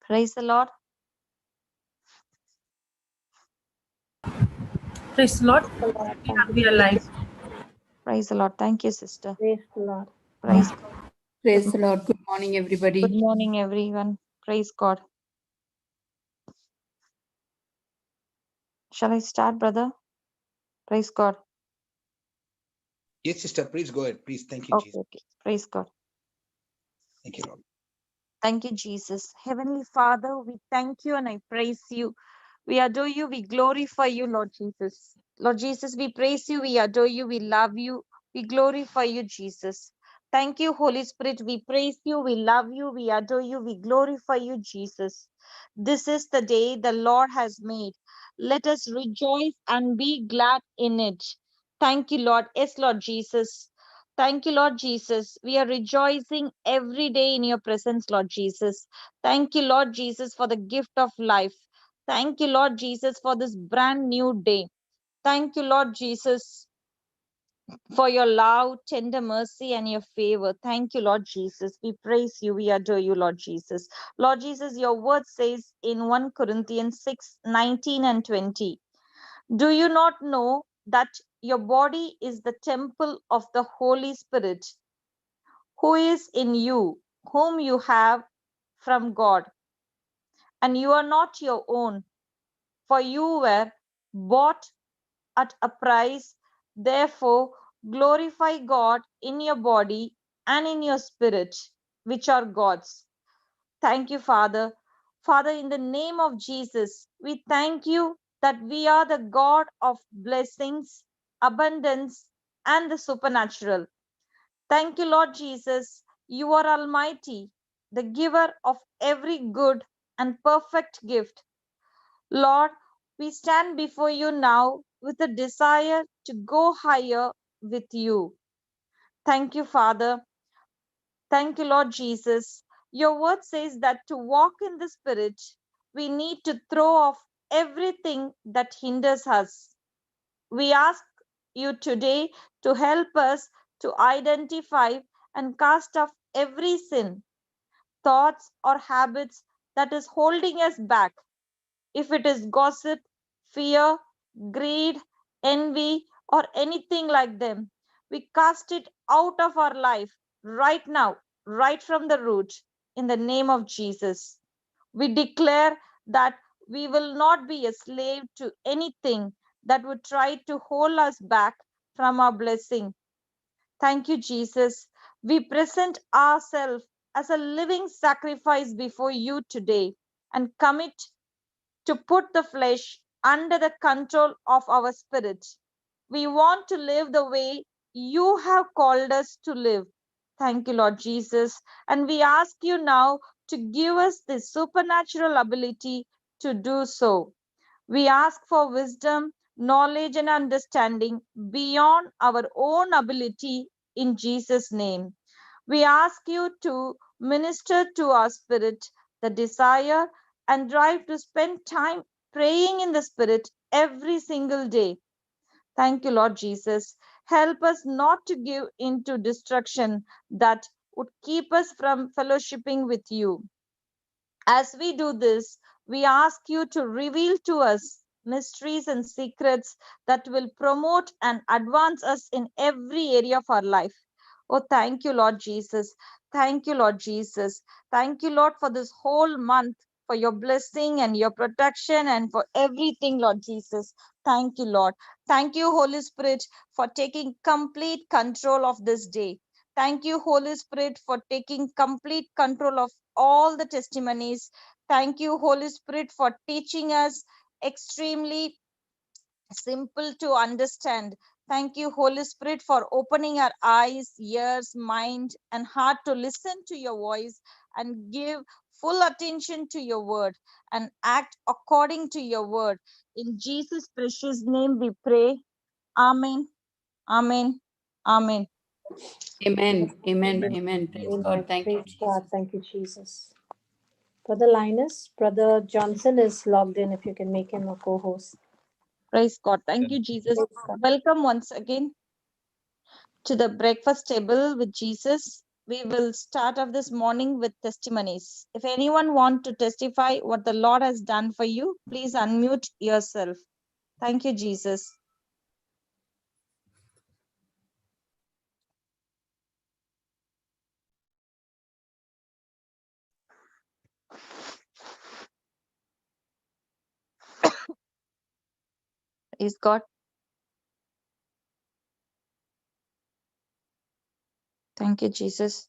Praise the Lord. Praise the Lord. the Lord. We are alive. Praise the Lord. Thank you, sister. Praise the Lord. Praise God. Praise the Lord. Good morning, everybody. Good morning, everyone. Praise God. Shall I start, brother? Praise God. Yes, sister, please go ahead. Please. Thank you, Jesus. Okay. Praise God. Thank you, Lord. Thank you, Jesus. Heavenly Father, we thank you and I praise you. We adore you. We glorify you, Lord Jesus. Lord Jesus, we praise you. We adore you. We love you. We glorify you, Jesus. Thank you, Holy Spirit. We praise you. We love you. We adore you. We glorify you, Jesus. This is the day the Lord has made. Let us rejoice and be glad in it. Thank you, Lord. Yes, Lord Jesus. Thank you, Lord Jesus. We are rejoicing every day in your presence, Lord Jesus. Thank you, Lord Jesus, for the gift of life. Thank you, Lord Jesus, for this brand new day. Thank you, Lord Jesus, for your love, tender mercy, and your favor. Thank you, Lord Jesus. We praise you. We adore you, Lord Jesus. Lord Jesus, your word says in 1 Corinthians 6:19 and 20, do you not know that your body is the temple of the Holy Spirit, who is in you, whom you have from God, and you are not your own, for you were bought at a price. Therefore, glorify God in your body and in your spirit, which are God's. Thank you, Father. Father, in the name of Jesus, we thank you that we are the God of blessings, abundance, and the supernatural. Thank you, Lord Jesus. You are Almighty, the giver of every good and perfect gift. Lord, we stand before you now with a desire to go higher with you. Thank you, Father. Thank you, Lord Jesus. Your word says that to walk in the Spirit, we need to throw off everything that hinders us. We ask you today to help us to identify and cast off every sin, thoughts, or habits that is holding us back. If it is gossip, fear, greed, envy, or anything like them, we cast it out of our life right now, right from the root, in the name of Jesus. We declare that we will not be a slave to anything that would try to hold us back from our blessing. Thank you, Jesus. We present ourselves as a living sacrifice before you today and commit to put the flesh under the control of our spirit. We want to live the way you have called us to live. Thank you, Lord Jesus. And we ask you now to give us the supernatural ability to do so. We ask for wisdom, knowledge, and understanding beyond our own ability in Jesus' name. We ask you to minister to our spirit the desire and drive to spend time praying in the Spirit every single day. Thank you, Lord Jesus. Help us not to give into destruction that would keep us from fellowshipping with you. As we do this, we ask you to reveal to us mysteries and secrets that will promote and advance us in every area of our life. Oh, thank you, Lord Jesus. Thank you, Lord Jesus. Thank you, Lord, for this whole month, for your blessing and your protection and for everything, Lord Jesus. Thank you, Lord. Thank you, Holy Spirit, for taking complete control of this day. Thank you, Holy Spirit, for taking complete control of all the testimonies. Thank you, Holy Spirit, for teaching us extremely simple to understand. Thank you, Holy Spirit, for opening our eyes, ears, mind, and heart to listen to your voice and give full attention to your word and act according to your word. In Jesus' precious name we pray. Amen. Amen. Amen. Amen. Amen. Amen. Amen. Praise Amen. God. Thank you, Praise Jesus. God. Thank you, Jesus. Brother Linus, Brother Johnson is logged in. If you can make him a co-host. Praise God. Thank you, Jesus. Praise God. Welcome once again to the breakfast table with Jesus. we will start off this morning with testimonies. If anyone want to testify what the Lord has done for you, please unmute yourself. Thank you, Jesus. Praise God. Thank you, Jesus.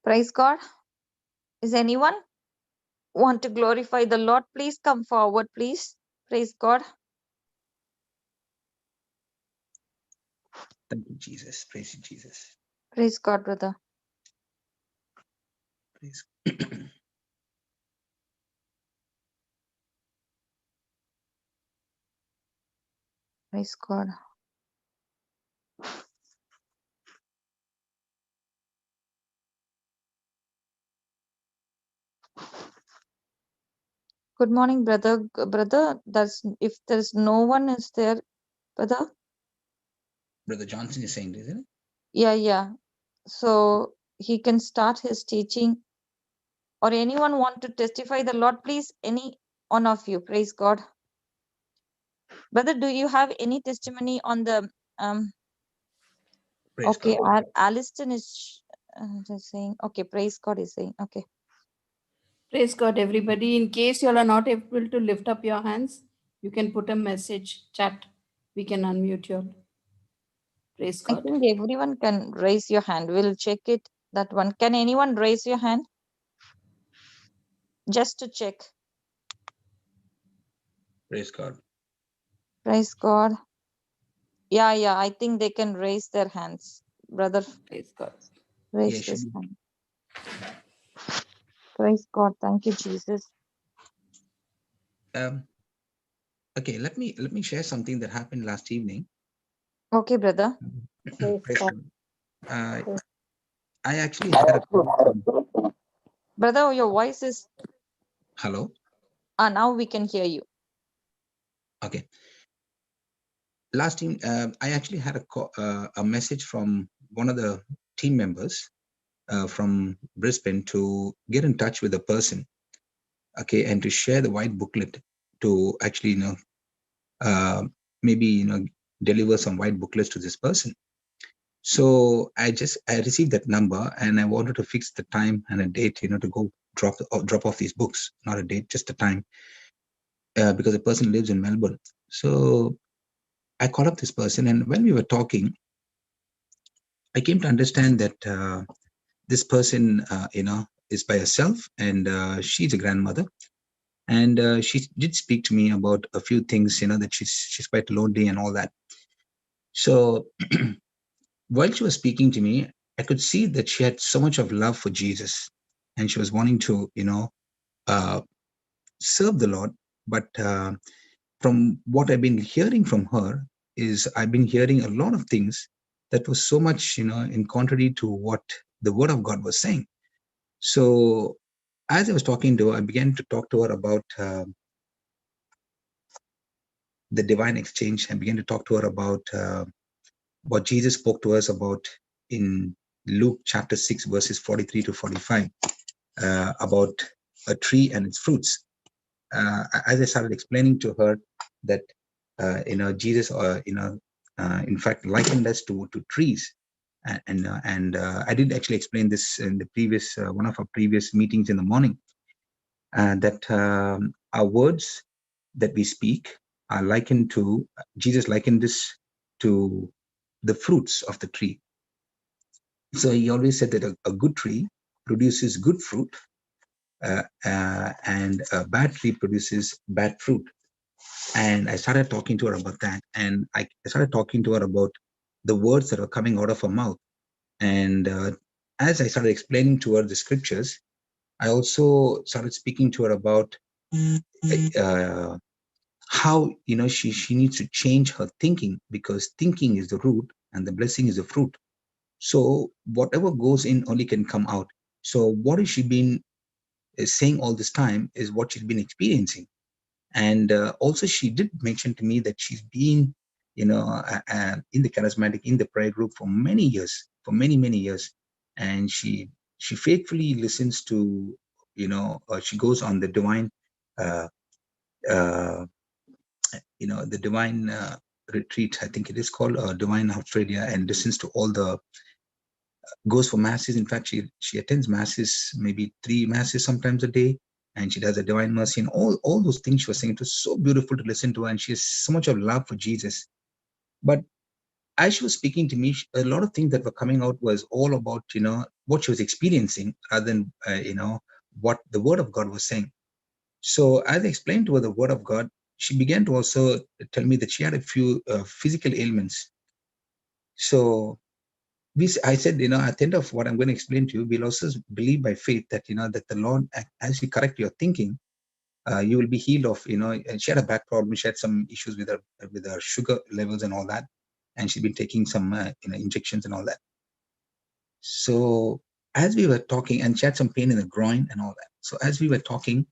Praise God. Is anyone want to glorify the Lord? Please come forward, please. Praise God. Thank you, Jesus. Praise you, Jesus. Praise God, brother. Praise. Praise God. Good morning, brother. Brother, if there's no one is there, brother. Brother Johnson is saying, isn't it? Yeah. So he can start his teaching. Or anyone want to testify the Lord, please? Any one of you. Praise God. Brother, do you have any testimony on the Praise okay, God. Aliston is just saying, okay, praise God is saying, okay. Praise God, everybody. In case you all are not able to lift up your hands, you can put a message, chat. We can unmute you all. Praise I God. think everyone can raise your hand. We'll check it. That one. Can anyone raise your hand? Just to check. Praise God. Praise God. Yeah. I think they can raise their hands. Brother, Praise God. Yeah, raise should his be. hand. Praise God. Thank you, Jesus. Okay, let me share something that happened last evening. Okay, brother. Praise Praise God. God. I actually had a call. Brother, your voice is Hello. now we can hear you. Okay. Last team, I actually had a message from one of the team members from Brisbane to get in touch with a person, okay, and to share the white booklet to actually, maybe, deliver some white booklets to this person. So I received that number and I wanted to fix the time and a date, to go drop off these books, not a date, just a time, because the person lives in Melbourne. So I called up this person, and when we were talking, I came to understand that this person, is by herself, and she's a grandmother. And she did speak to me about a few things, that she's quite lonely and all that. So while she was speaking to me, I could see that she had so much of love for Jesus, and she was wanting to, serve the Lord. But from what I've been hearing from her is I've been hearing a lot of things that was so much, in contrary to what the Word of God was saying. So as I was talking to her, I began to talk to her about the divine exchange. I began to talk to her about what Jesus spoke to us about in Luke chapter 6, verses 43 to 45, about a tree and its fruits. As I started explaining to her that, Jesus, in fact, likened us to trees. And I did actually explain this in the previous, one of our previous meetings in the morning, that our words that we speak are likened to, Jesus likened this to the fruits of the tree. So he always said that a good tree produces good fruit, and a bad tree produces bad fruit. And I started talking to her about that. And I started talking to her about the words that are coming out of her mouth. And as I started explaining to her the scriptures, I also started speaking to her about how, she needs to change her thinking, because thinking is the root and the blessing is the fruit. So whatever goes in only can come out. So what has she been is saying all this time is what she's been experiencing. And also she did mention to me that she's been, in the charismatic, in the prayer group for many years, for many years. And she faithfully listens to, she goes on the divine, uh, uh, the divine retreat, I think it is called, Divine Australia, and listens to all the, goes for masses. In fact, she attends masses, maybe 3 masses sometimes a day, and she does a divine mercy and all those things she was saying. It was so beautiful to listen to her, and she has so much of love for Jesus. But as she was speaking to me, a lot of things that were coming out was all about, what she was experiencing rather than, what the Word of God was saying. So as I explained to her the Word of God, she began to also tell me that she had a few physical ailments. So I said, at the end of what I'm going to explain to you, we'll also believe by faith that, that the Lord, as you correct your thinking, you will be healed of, and she had a back problem. She had some issues with her sugar levels and all that. And she'd been taking some, injections and all that. So as we were talking, and she had some pain in the groin and all that. So as we were talking,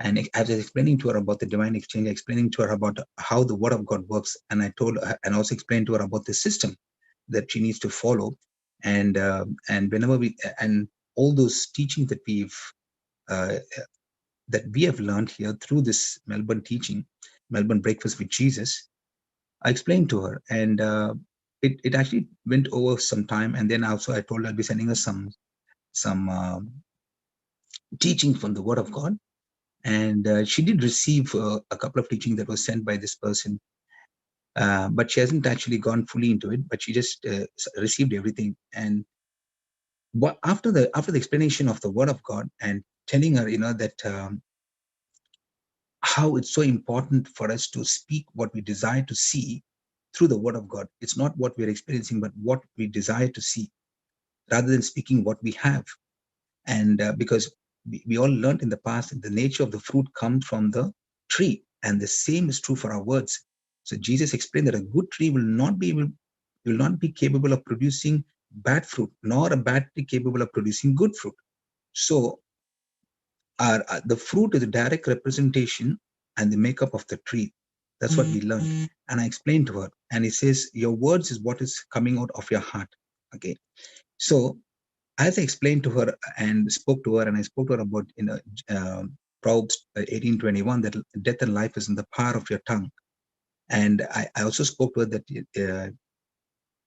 and as I was explaining to her about the divine exchange, explaining to her about how the Word of God works, and I told her, and also explained to her about the system that she needs to follow, and whenever and all those teachings that we have learned here through this Melbourne teaching, Melbourne Breakfast with Jesus, I explained to her, and it actually went over some time, and then also I told her I'll be sending her some teaching from the Word of God, and she did receive a couple of teachings that was sent by this person. But she hasn't actually gone fully into it, but she just received everything. And after the explanation of the Word of God and telling her, that how it's so important for us to speak what we desire to see through the Word of God. It's not what we're experiencing, but what we desire to see, rather than speaking what we have. And because we all learned in the past that the nature of the fruit comes from the tree, and the same is true for our words. So Jesus explained that a good tree will not be capable of producing bad fruit, nor a bad tree capable of producing good fruit. So the fruit is a direct representation and the makeup of the tree. That's what we learned. And I explained to her, and he says, your words is what is coming out of your heart. Okay. So as I explained to her and spoke to her, and I spoke to her about, Proverbs 18:21, that death and life is in the power of your tongue. And I also spoke to her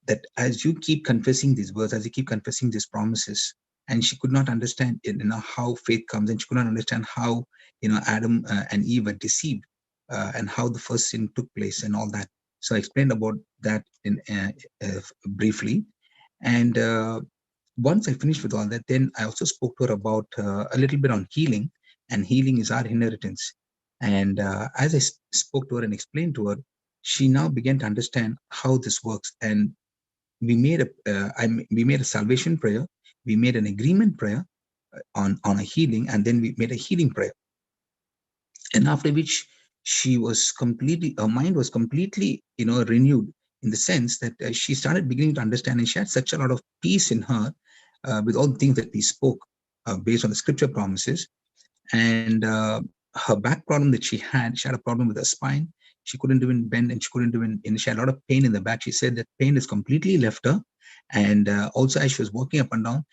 that as you keep confessing these words, as you keep confessing these promises, and she could not understand, how faith comes, and she could not understand how, Adam and Eve were deceived, and how the first sin took place and all that. So I explained about that in briefly. And once I finished with all that, then I also spoke to her about a little bit on healing, and healing is our inheritance. And as I spoke to her and explained to her, she now began to understand how this works. And we made a salvation prayer, we made an agreement prayer on a healing, and then we made a healing prayer. And after which her mind was completely, renewed, in the sense that she started beginning to understand, and she had such a lot of peace in her with all the things that we spoke based on the scripture promises. And her back problem that she had a problem with her spine. She couldn't even bend, and she couldn't even, she had a lot of pain in the back. She said that pain has completely left her. And also, as she was walking up and down,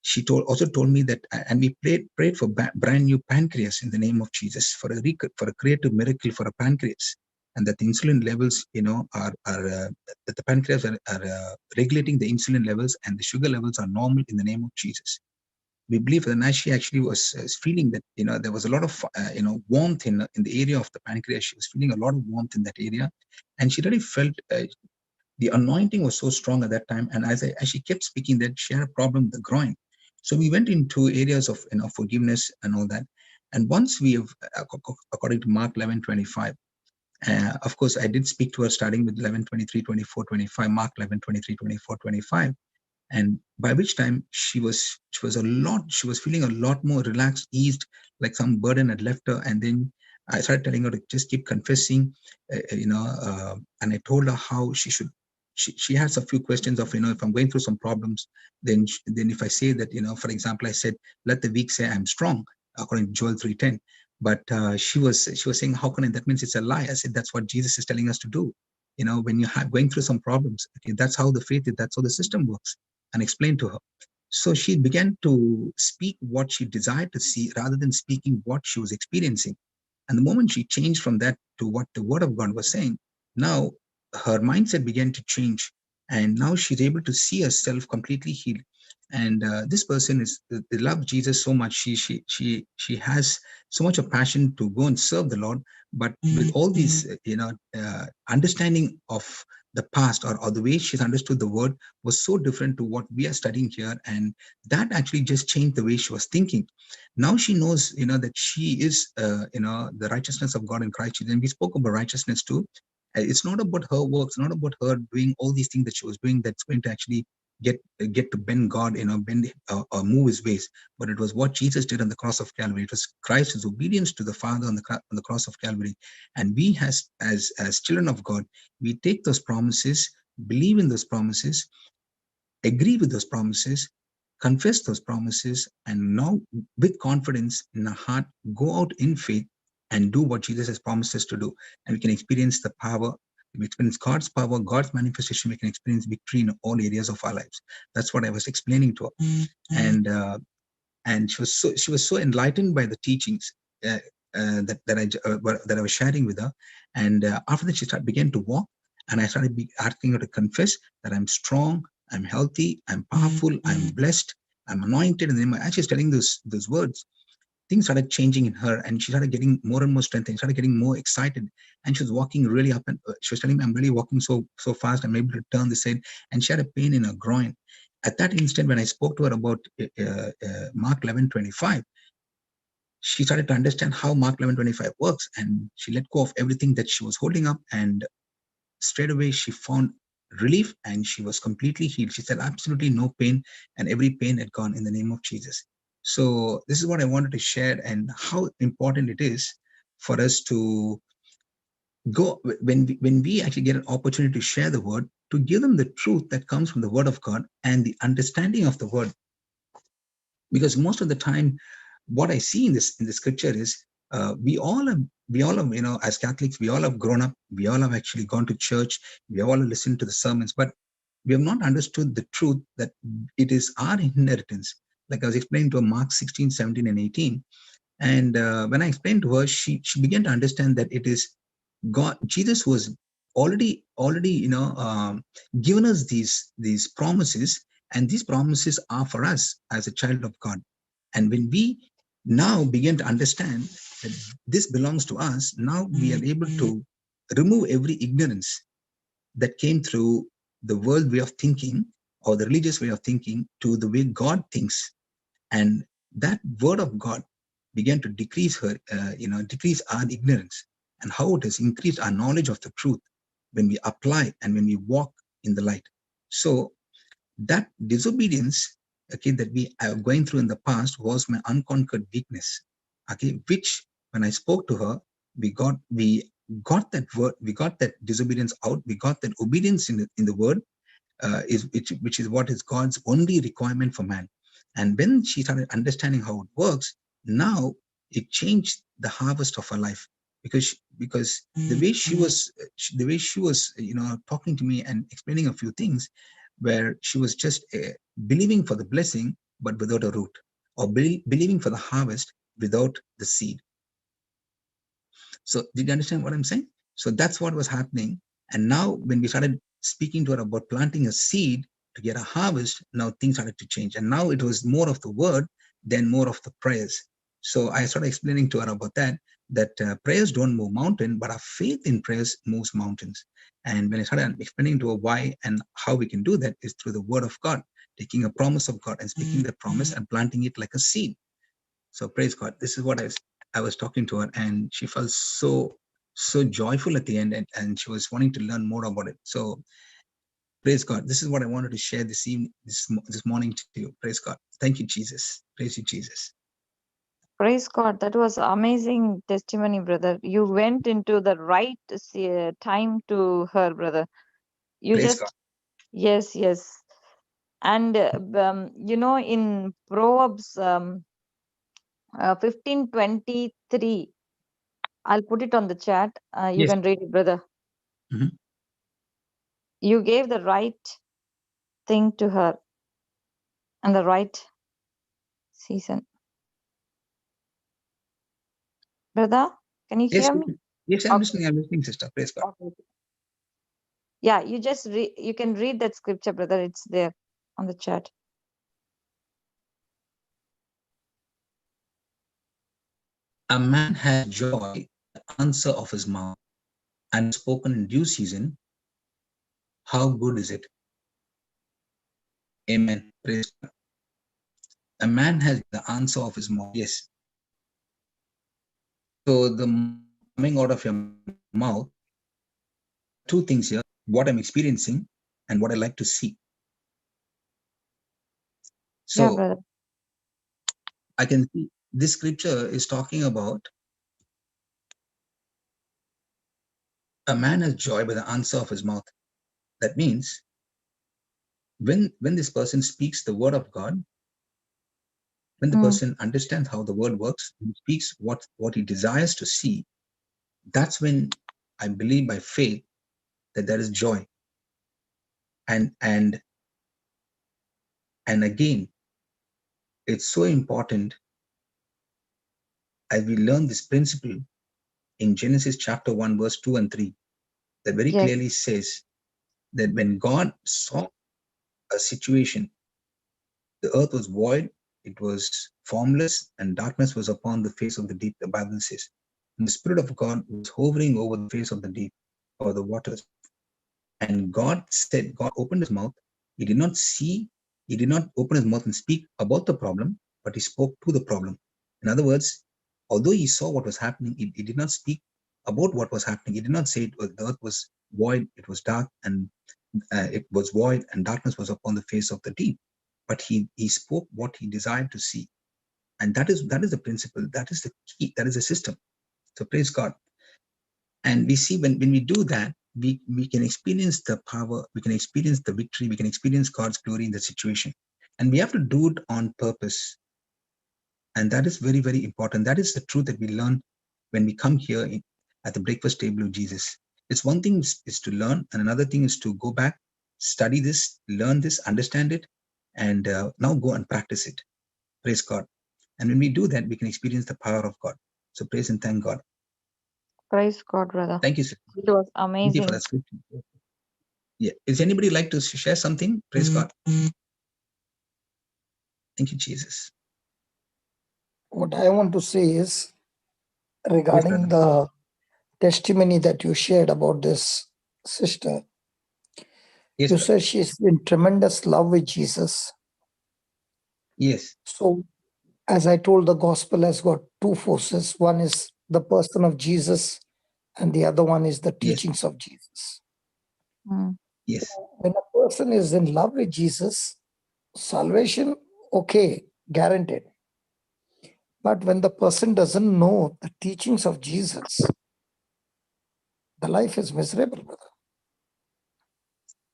she also told me that, and we prayed for brand new pancreas in the name of Jesus, for a creative miracle for a pancreas, and that the insulin levels, are that the pancreas are regulating the insulin levels, and the sugar levels are normal in the name of Jesus. We believe that now she actually was feeling that, there was a lot of, warmth in the area of the pancreas. She was feeling a lot of warmth in that area, and she really felt the anointing was so strong at that time. And as she kept speaking, that she had a problem with the groin. So we went into areas of, forgiveness and all that. And once we have, according to Mark 11:25, of course, I did speak to her starting with 11:23, 24, 25, Mark 11:23, 24, 25. And by which time she was feeling a lot more relaxed, eased, like some burden had left her. And then I started telling her to just keep confessing, and I told her how she has a few questions of, if I'm going through some problems, then if I say that, for example, I said, let the weak say I'm strong. according to Joel 3:10. But she was saying, how can I? That means it's a lie. I said, that's what Jesus is telling us to do. When you're going through some problems, okay, that's how the faith is, that's how the system works, and explain to her. So she began to speak what she desired to see rather than speaking what she was experiencing. And the moment she changed from that to what the word of God was saying, now her mindset began to change. And now she's able to see herself completely healed. And this person they love Jesus so much. She has so much of passion to go and serve the Lord. But with all these, understanding of the past, or the way she's understood the word was so different to what we are studying here. And that actually just changed the way she was thinking. Now she knows, that she is, the righteousness of God in Christ. And we spoke about righteousness too. It's not about her works, not about her doing all these things that she was doing that's going to actually get to bend God, bend or move his ways. But it was what Jesus did on the cross of Calvary. It was Christ's obedience to the Father on the cross of Calvary. And we, as children of God, we take those promises, believe in those promises, agree with those promises, confess those promises, and now with confidence in our heart, go out in faith and do what Jesus has promised us to do. And we can experience the power. We experience God's power, God's manifestation. We can experience victory in all areas of our lives. That's what I was explaining to her. And she was so enlightened by the teachings that I was sharing with her. And after that, she began to walk, and I started asking her to confess that I'm strong, I'm healthy, I'm powerful, I'm blessed, I'm anointed. And then as she's telling those words, things started changing in her, and she started getting more and more strength, and started getting more excited. And she was walking really up, and she was telling me, I'm really walking so fast, I'm able to turn this side. And she had a pain in her groin. At that instant, when I spoke to her about Mark 11:25, she started to understand how Mark 11:25 works, and she let go of everything that she was holding up, and straight away she found relief, and she was completely healed. She said absolutely no pain, and every pain had gone in the name of Jesus. So this is what I wanted to share, and how important it is for us to go when we actually get an opportunity to share the word, to give them the truth that comes from the word of God and the understanding of the word. Because most of the time, what I see in the scripture is we all have, as Catholics, we all have grown up, we all have actually gone to church, we have all listened to the sermons, but we have not understood the truth that it is our inheritance. Like I was explaining to her Mark 16, 17, and 18. And when I explained to her, she began to understand that it is God, Jesus was already given us these promises, and these promises are for us as a child of God. And when we now begin to understand that this belongs to us, now we are able to remove every ignorance that came through the world way of thinking, or the religious way of thinking, to the way God thinks. And that word of God began to decrease decrease our ignorance, and how it has increased our knowledge of the truth when we apply and when we walk in the light. So that disobedience, okay, that we are going through in the past was my unconquered weakness, okay, which when I spoke to her, we got that word, we got that disobedience out, we got that obedience in the word, which is what is God's only requirement for man. And when she started understanding how it works, now it changed the harvest of her life, because the way she was talking to me and explaining a few things, where she was just believing for the blessing but without a root, or believing for the harvest without the seed. So did you understand what I'm saying? So that's what was happening. And now when we started speaking to her about planting a seed to get a harvest, now things started to change. And now it was more of the word than more of the prayers. So I started explaining to her about that prayers don't move mountain, but our faith in prayers moves mountains. And when I started explaining to her why and how we can do that is through the word of God, taking a promise of God and speaking the promise and planting it like a seed. So praise God. This is what I was talking to her, and she felt so joyful at the end, and she was wanting to learn more about it. So praise God. This is what I wanted to share this evening, this morning to you. Praise God. Thank you, Jesus. Praise you, Jesus. Praise God. That was amazing testimony, brother. You went into the right time to her, brother. You Praise just, God. yes. And, in Proverbs 15:23. I'll put it on the chat. You Yes. can read it, brother. Mhm. You gave the right thing to her and the right season. Brother, can you Yes, hear me? yes, I'm Okay. listening. I'm listening, sister. Praise God. Okay. Yeah, you just you can read that scripture, brother. It's there on the chat. A man has joy, the answer of his mouth, and spoken in due season. How good is it? Amen. Praise God. A man has the answer of his mouth. Yes. So the coming out of your mouth, two things here: what I'm experiencing and what I like to see. Yeah, So brother. I can see this scripture is talking about a man has joy by the answer of his mouth. That means when this person speaks the word of God, when the person understands how the word works, and speaks what he desires to see, that's when I believe by faith that there is joy. And again, it's so important as we learn this principle in Genesis chapter 1, verse 2 and 3, that very Yes. clearly says that when God saw a situation, the earth was void, it was formless, and darkness was upon the face of the deep, the Bible says. And the Spirit of God was hovering over the face of the deep, or the waters. And God said, God opened his mouth. He did not open his mouth and speak about the problem, but he spoke to the problem. In other words, although he saw what was happening, he did not speak about what was happening. He did not say the earth was void, it was dark, and it was void, and darkness was upon the face of the deep. But he spoke what he desired to see. And that is the principle, that is the key, that is the system. So praise God. And we see when we do that, we can experience the power, we can experience the victory, we can experience God's glory in the situation. And we have to do it on purpose. And that is very, very important. That is the truth that we learn when we come here at the breakfast table of Jesus. It's one thing is to learn, and another thing is to go back, study this, learn this, understand it, and now go and practice it. Praise God. And when we do that, we can experience the power of God. So praise and thank God. Praise God, brother. Thank you, sir. It was Thank you for amazing. that scripture. Yeah. Is anybody like to share something? Praise God. Thank you, Jesus. What I want to say is Yes, regarding brother. the testimony that you shared about this sister. Yes, You brother. said she's in tremendous love with Jesus. Yes. So, as I told, the gospel has got two forces. One is the person of Jesus, and the other one is the Yes. teachings of Jesus. Mm. Yes. When a person is in love with Jesus, salvation, okay, guaranteed. But when the person doesn't know the teachings of Jesus, the life is miserable, brother.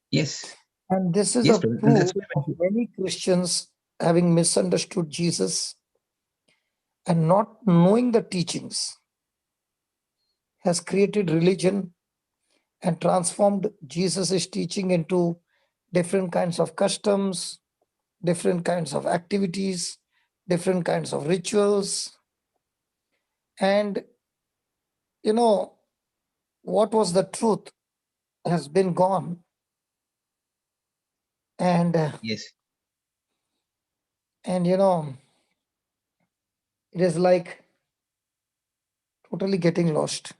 Yes. And this is Yes, a brother. And proof that's why of many Christians having misunderstood Jesus and not knowing the teachings has created religion and transformed Jesus' teaching into different kinds of customs, different kinds of activities, different kinds of rituals. And, what was the truth has been gone. And, yes. and it is like totally getting lost.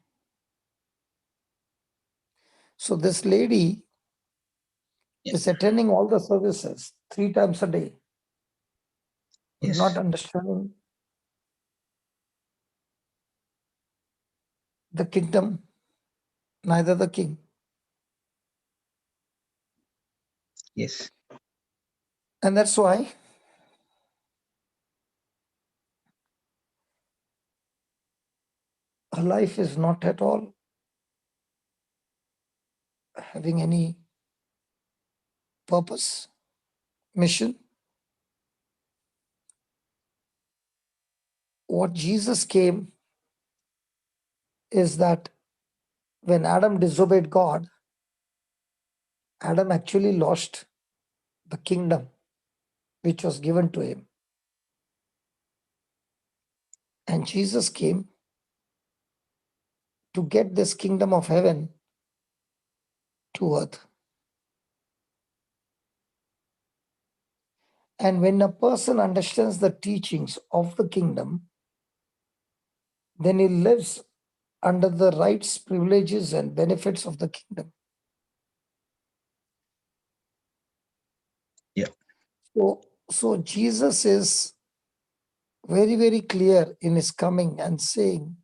So this lady Yes. is attending all the services 3 times a day, but Yes. not understanding the kingdom, neither the king. Yes. And that's why her life is not at all having any purpose, mission. what Jesus came is that when Adam disobeyed God, Adam actually lost the kingdom which was given to him. And Jesus came to get this kingdom of heaven to earth. And when a person understands the teachings of the kingdom, then he lives under the rights, privileges, and benefits of the kingdom. Yeah. So Jesus is very, very clear in his coming and saying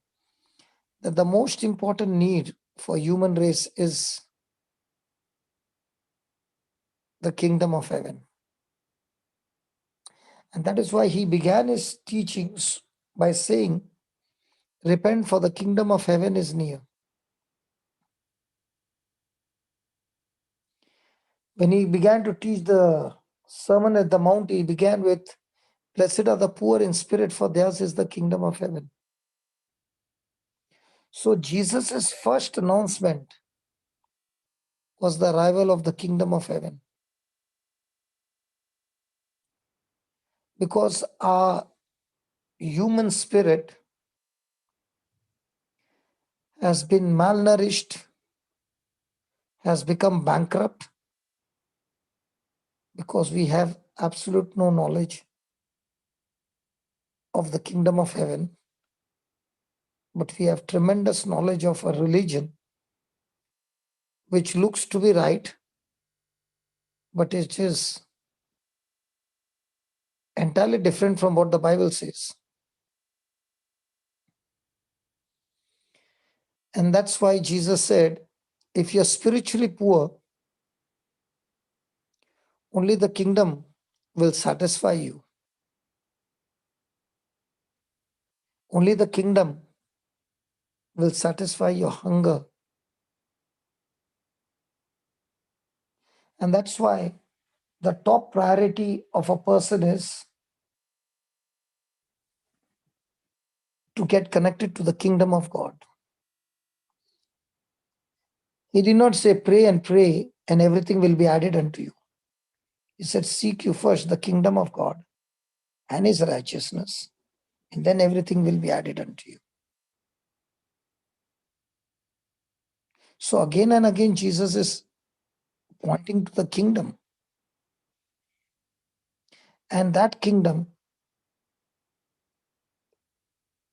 that the most important need for human race is the kingdom of heaven. And that is why he began his teachings by saying, repent, for the kingdom of heaven is near. When he began to teach the Sermon at the Mount, he began with, blessed are the poor in spirit, for theirs is the kingdom of heaven. So Jesus' first announcement was the arrival of the kingdom of heaven. Because our human spirit has been malnourished, has become bankrupt, because we have absolute no knowledge of the kingdom of heaven, but we have tremendous knowledge of a religion which looks to be right, but it is entirely different from what the Bible says. And that's why Jesus said, if you're spiritually poor, only the kingdom will satisfy you. Only the kingdom will satisfy your hunger. And that's why the top priority of a person is to get connected to the kingdom of God. He did not say pray and everything will be added unto you. He said, seek you first the kingdom of God and his righteousness, and then everything will be added unto you. So again and again, Jesus is pointing to the kingdom. And that kingdom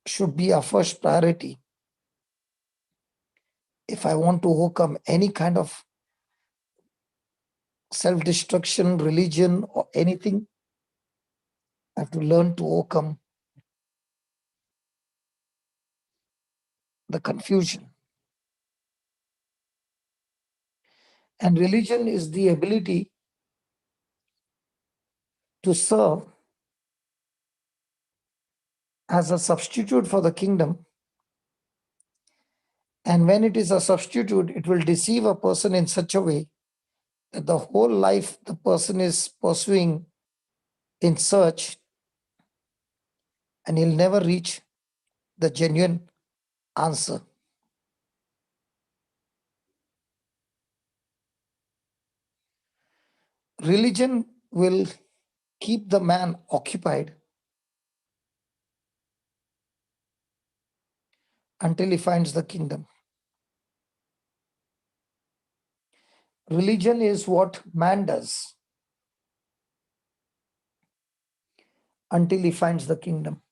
should be our first priority. If I want to overcome any kind of self-destruction, religion, or anything, I have to learn to overcome the confusion. And religion is the ability to serve as a substitute for the kingdom. And when it is a substitute, it will deceive a person in such a way that the whole life the person is pursuing in search, and he'll never reach the genuine answer. Religion will keep the man occupied until he finds the kingdom. Religion is what man does until he finds the kingdom.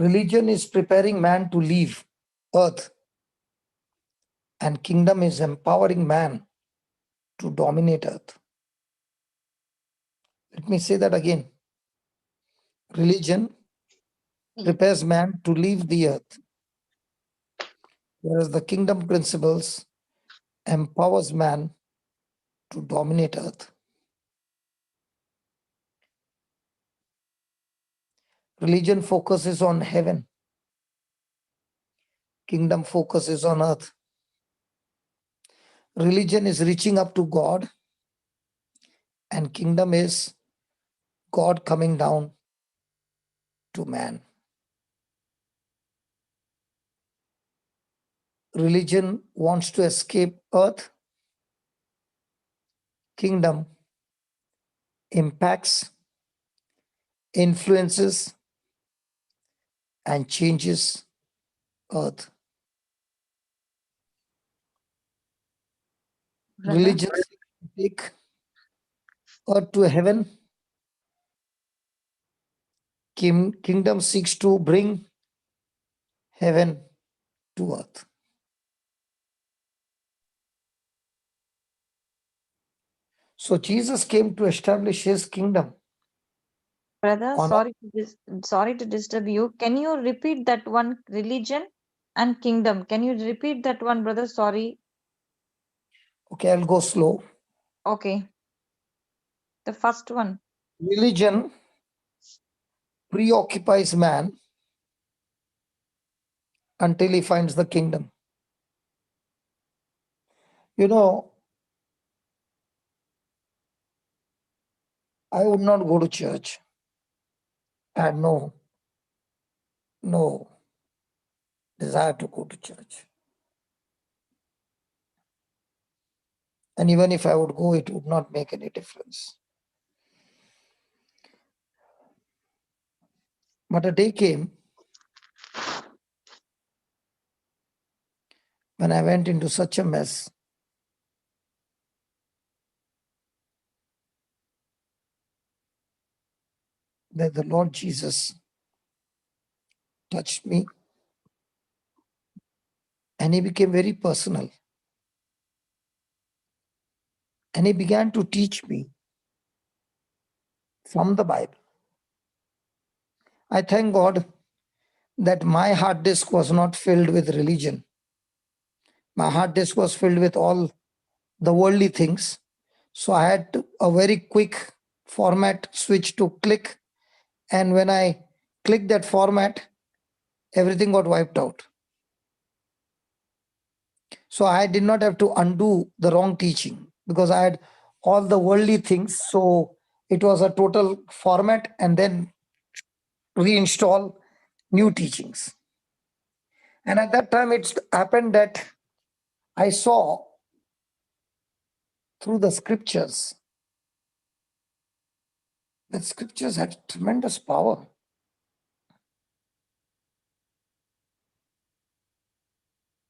Religion is preparing man to leave earth, and kingdom is empowering man to dominate earth. Let me say that again. Religion prepares man to leave the earth, whereas the kingdom principles empowers man to dominate earth. Religion focuses on heaven. Kingdom focuses on earth. Religion is reaching up to God, and kingdom is God coming down to man. Religion wants to escape earth. Kingdom impacts, influences, and changes earth. Brother. Religion take earth to heaven. Kingdom seeks to bring heaven to earth. So Jesus came to establish his kingdom. Brother, On sorry to disturb you. Can you repeat that one, religion and kingdom? Can you repeat that one, brother? Sorry. Okay, I'll go slow. Okay. The first one. Religion preoccupies man until he finds the kingdom. You know, I would not go to church. I had no desire to go to church. And even if I would go, it would not make any difference. But a day came when I went into such a mess that the Lord Jesus touched me and he became very personal. And he began to teach me from the Bible. I thank God that my hard disk was not filled with religion. My hard disk was filled with all the worldly things. So I had a very quick format switch to click. And when I clicked that format, everything got wiped out. So I did not have to undo the wrong teaching because I had all the worldly things. So it was a total format and then reinstall new teachings. And at that time, it happened that I saw through the scriptures that scriptures had tremendous power.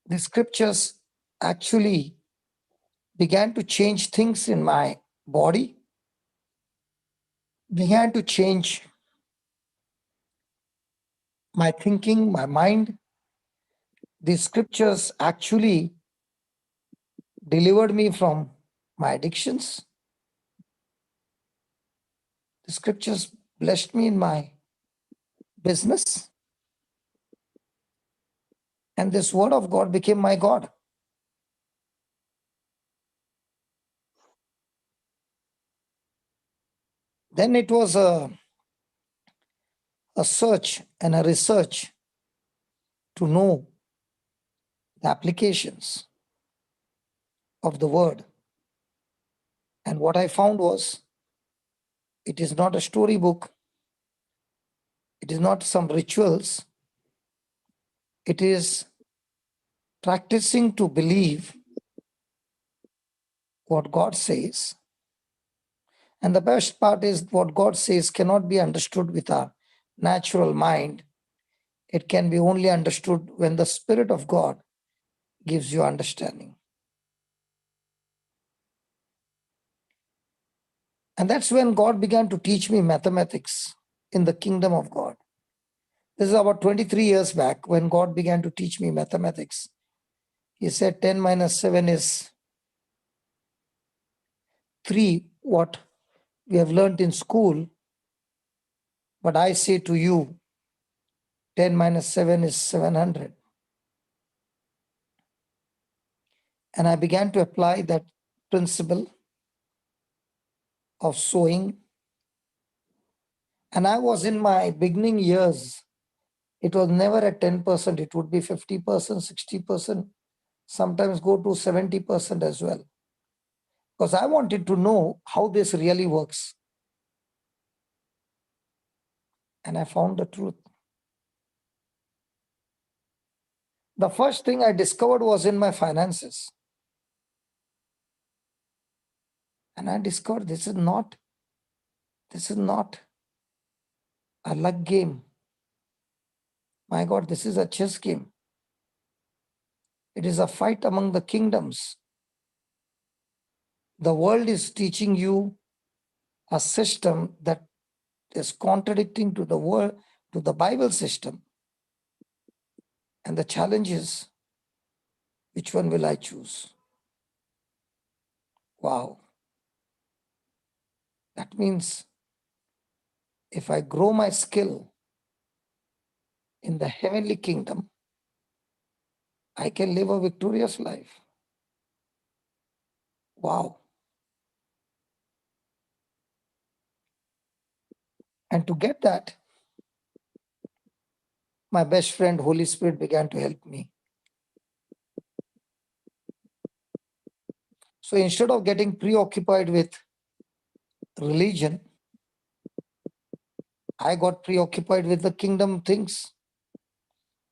The scriptures actually began to change things in my body, began to change my thinking, my mind. The scriptures actually delivered me from my addictions. The scriptures blessed me in my business. And this word of God became my God. Then it was a search and a research to know the applications of the word. And what I found was it is not a storybook, it is not some rituals, it is practicing to believe what God says. And the best part is what God says cannot be understood with our natural mind. It can be only understood when the Spirit of God gives you understanding. And that's when God began to teach me mathematics in the kingdom of God. This is about 23 years back when God began to teach me mathematics. He said 10 minus 7 is 3, what we have learned in school. But I say to you, 10 minus 7 is 700. And I began to apply that principle of sowing. And I was in my beginning years. It was never at 10%. It would be 50%, 60%, sometimes go to 70% as well. Because I wanted to know how this really works. and I found the truth. The first thing I discovered was in my finances. And I discovered this is not a luck game. My God, this is a chess game. It is a fight among the kingdoms. The world is teaching you a system that is contradicting to the world, to the Bible system. And the challenge is, which one will I choose? Wow. That means if I grow my skill in the heavenly kingdom, I can live a victorious life. Wow. And to get that, my best friend, Holy Spirit, began to help me. So instead of getting preoccupied with religion, I got preoccupied with the kingdom things.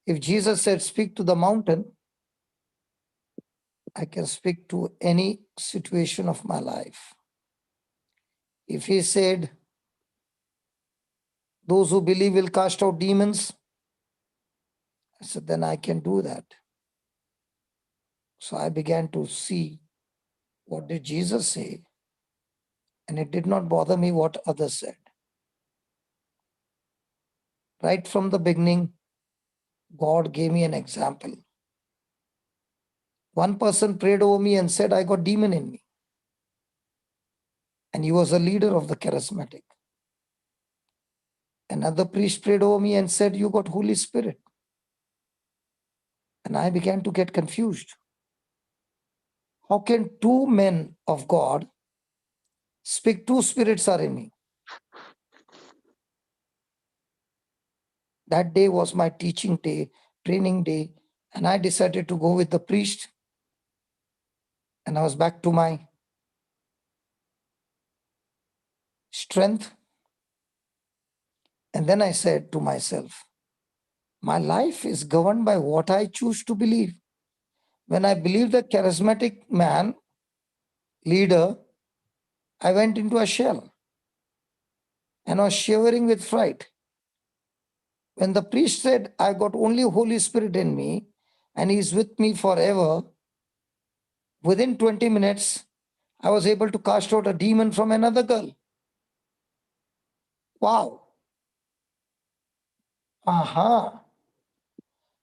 If Jesus said, speak to the mountain, I can speak to any situation of my life. If he said, those who believe will cast out demons, I said, then I can do that. So I began to see, what did Jesus say? And it did not bother me what others said. Right from the beginning, God gave me an example. One person prayed over me and said, I got demon in me. And he was a leader of the charismatic. Another priest prayed over me and said, you got Holy Spirit. And I began to get confused. How can two men of God speak, two spirits are in me? That day was my teaching day, training day, and I decided to go with the priest. And I was back to my strength. And then I said to myself, my life is governed by what I choose to believe. When I believed the charismatic man, leader, I went into a shell and was shivering with fright. When the priest said, I got only Holy Spirit in me and he's with me forever, within 20 minutes, I was able to cast out a demon from another girl. Wow. Aha.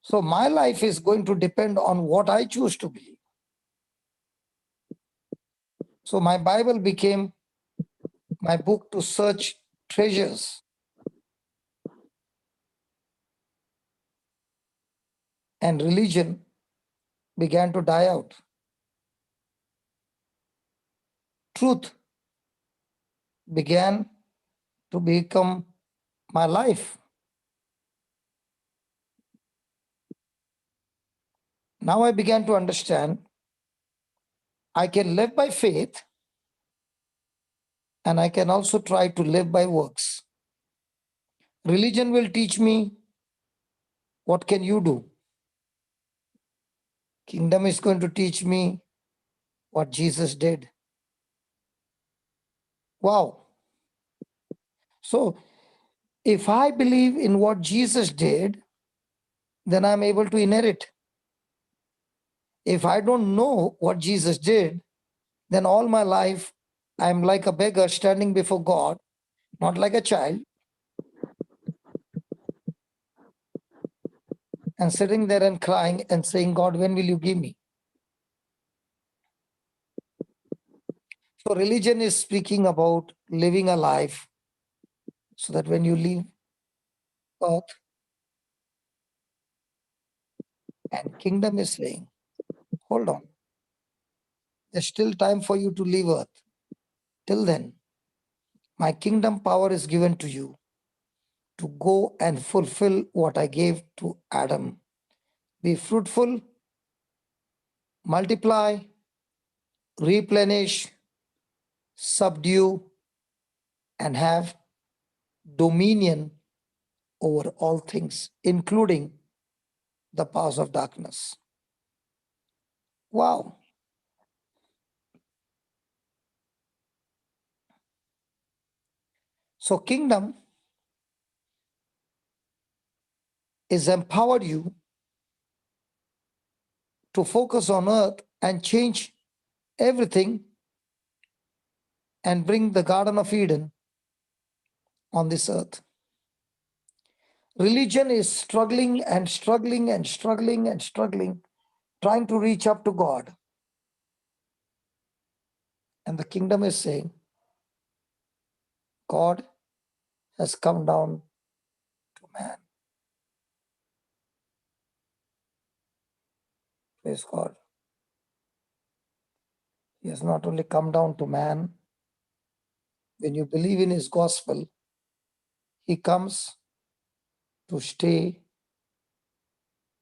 So my life is going to depend on what I choose to believe. So my Bible became my book to search treasures. And religion began to die out. Truth began to become my life. Now I began to understand I can live by faith and I can also try to live by works. Religion will teach me what can you do. Kingdom is going to teach me what Jesus did. Wow. So if I believe in what Jesus did, then I'm able to inherit. If I don't know what Jesus did, then all my life I'm like a beggar standing before God, not like a child, and sitting there and crying and saying, God, when will you give me? So religion is speaking about living a life so that when you leave earth, and kingdom is saying, hold on, there's still time for you to leave earth. Till then, my kingdom power is given to you to go and fulfill what I gave to Adam. Be fruitful, multiply, replenish, subdue, and have dominion over all things, including the powers of darkness. Wow. So kingdom is empowered you to focus on earth and change everything and bring the Garden of Eden on this earth. Religion is struggling and struggling and struggling and struggling, trying to reach up to God. And the kingdom is saying, God has come down to man. Praise God. He has not only come down to man, when you believe in his gospel, he comes to stay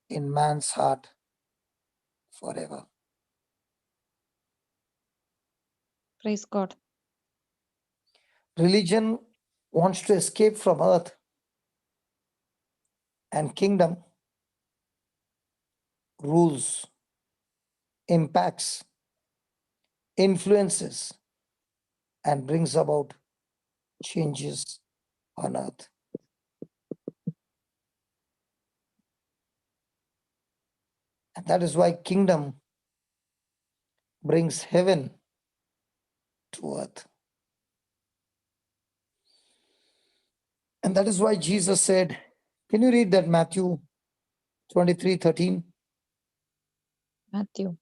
in man's heart forever. Praise God. Religion wants to escape from earth, and kingdom rules, impacts, influences, and brings about changes on earth. And that is why kingdom brings heaven to earth. And that is why Jesus said, can you read that Matthew 23:13? Matthew.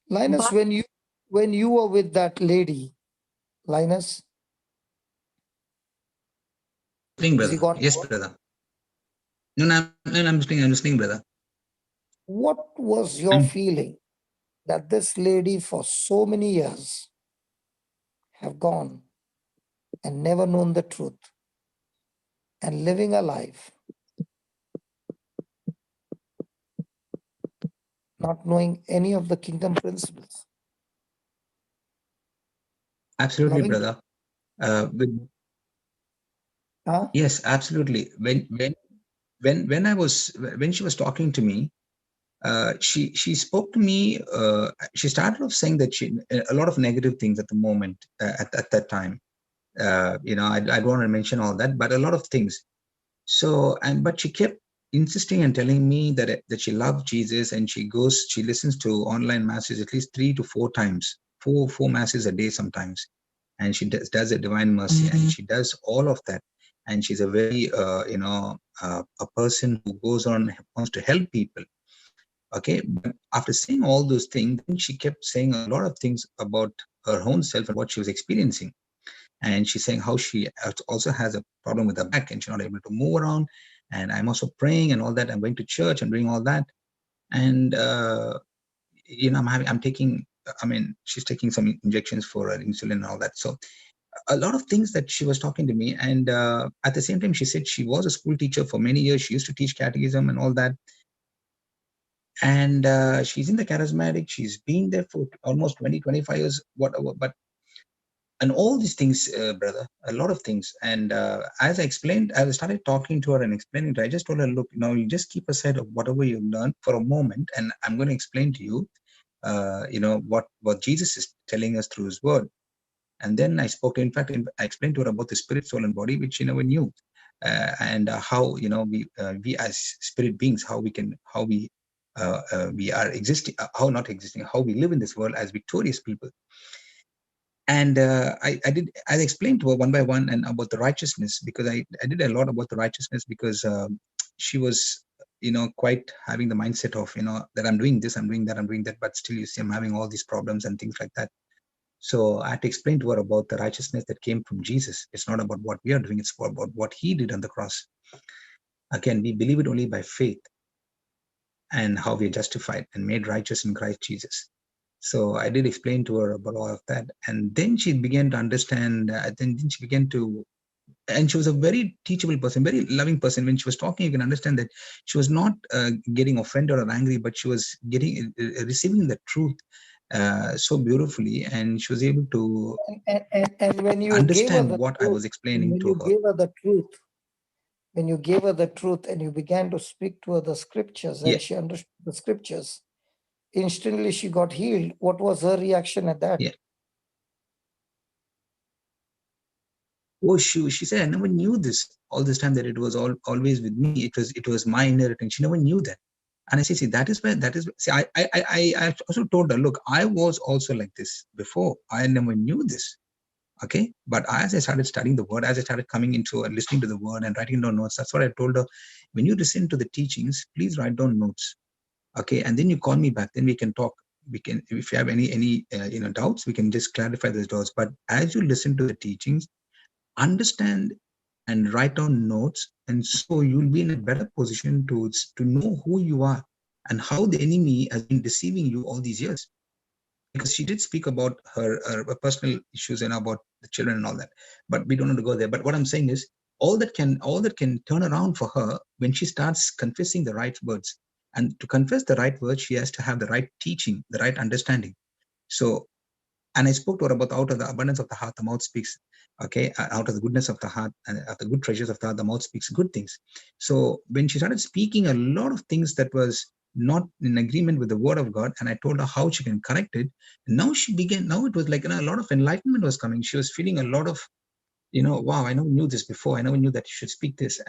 Linus, But when you were with that lady, Linus, Listening, is he brother. gone? Yes, brother. No, I'm listening, brother. What was your feeling that this lady for so many years have gone and never known the truth and living a life not knowing any of the kingdom principles? Absolutely, Loving, brother. huh? Yes, absolutely. When she was talking to me, she spoke to me. She started off saying that a lot of negative things at the moment at that time. I don't want to mention all that, but a lot of things. So but she kept insisting and telling me that she loved Jesus, and she listens to online masses at least 3 to 4 times, four masses a day sometimes, and she does a divine mercy, and she does all of that, and she's a very a person who wants to help people. Okay, but after saying all those things, then she kept saying a lot of things about her own self and what she was experiencing. And she's saying how she also has a problem with her back and she's not able to move around. And I'm also praying and all that. I'm going to church and doing all that. And she's taking some injections for her insulin and all that. So a lot of things that she was talking to me. And at the same time, she said she was a school teacher for many years. She used to teach catechism and all that. And she's in the charismatic. She's been there for almost 20-25 years, whatever. But and all these things, brother, a lot of things. And as I explained, I started talking to her and explaining to her. I just told her, look, you just keep aside of whatever you've learned for a moment, and I'm going to explain to you, what Jesus is telling us through his word. And then I explained to her about the spirit, soul, and body, which she never knew, and how we as spirit beings, how we are existing, how not existing, how we live in this world as victorious people. And I explained to her one by one and about the righteousness, because I did a lot about the righteousness, because she was quite having the mindset of that I'm doing this, I'm doing that, I'm doing that, but still you see I'm having all these problems and things like that. So I had to explain to her about the righteousness that came from Jesus. It's not about what we are doing, it's about what he did on the cross. Again, we believe it only by faith, and how we are justified and made righteous in Christ Jesus. So I did explain to her about all of that. And then she began to understand, then she began to, and she was a very teachable person, very loving person. When she was talking, you can understand that she was not getting offended or angry, but she was receiving the truth so beautifully, and she was able to And when you gave her understand the what I truth, was explaining when to you her. gave her the truth, when you gave her the truth and you began to speak to her the scriptures Yeah, and she understood the scriptures, instantly she got healed. What was her reaction at that? yeah. Oh, she said, I never knew this all this time, that it was always with me. It was my inheritance. She never knew that. And I say, see, see, I also told her, look, I was also like this before. I never knew this. Okay. But as I started studying the word, as I started coming into listening to the word and writing down notes, that's what I told her. When you listen to the teachings, please write down notes. Okay. And then you call me back, then we can talk. We can, if you have any doubts, we can just clarify those doubts. But as you listen to the teachings, understand and write down notes, and so you'll be in a better position to know who you are and how the enemy has been deceiving you all these years. Because she did speak about her personal issues and about the children and all that, but we don't want to go there. But what I'm saying is, all that can turn around for her when she starts confessing the right words. And to confess the right words, she has to have the right teaching, the right understanding. So, and I spoke to her about, out of the abundance of the heart, the mouth speaks. Okay, out of the goodness of the heart and of the good treasures of the heart, the mouth speaks good things. So when she started speaking a lot of things that was not in agreement with the word of God, and I told her how she can correct it. Now she began. Now it was like, a lot of enlightenment was coming. She was feeling a lot of, wow, I never knew this before. I never knew that you should speak this.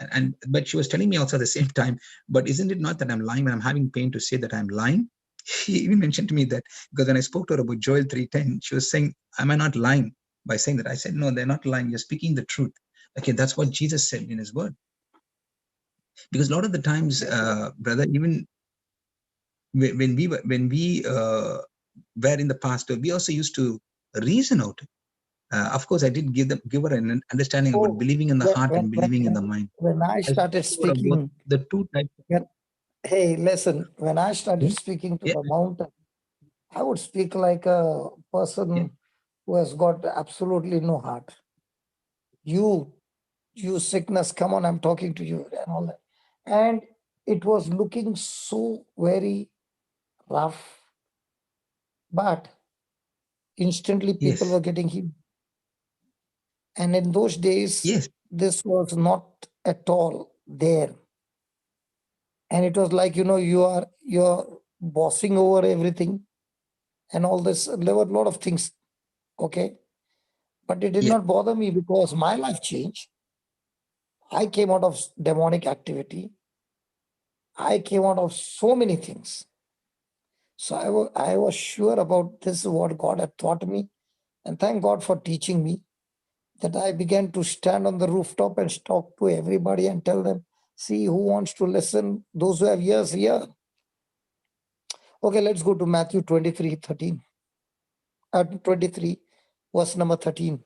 But she was telling me also at the same time, but isn't it not that I'm lying when I'm having pain to say that I'm lying? She even mentioned to me that, because when I spoke to her about Joel 3:10, she was saying, am I not lying by saying that? I said, no, they're not lying. You're speaking the truth. Okay, that's what Jesus said in his word. Because a lot of the times, brother, even when we were in the past, we also used to reason out. Of course, I did give her an understanding about Oh, believing in the heart and believing in the mind. when I I started spoke to her about speaking, the two types. hey, listen, when I started Yeah, speaking to yeah, the mountain, I would speak like a person yeah, who has got absolutely no heart. You sickness, come on, I'm talking to you, and all that. And it was looking so very rough, but instantly people yes, were getting healed. And in those days, yes, this was not at all there. And it was like, you're bossing over everything and all this. There were a lot of things, okay? But it did yeah, not bother me because my life changed. I came out of demonic activity. I came out of so many things. So I was sure about this is what God had taught me. And thank God for teaching me that I began to stand on the rooftop and talk to everybody and tell them, see who wants to listen, those who have ears, hear. Okay, let's go to Matthew 23:13. 23, verse number 13.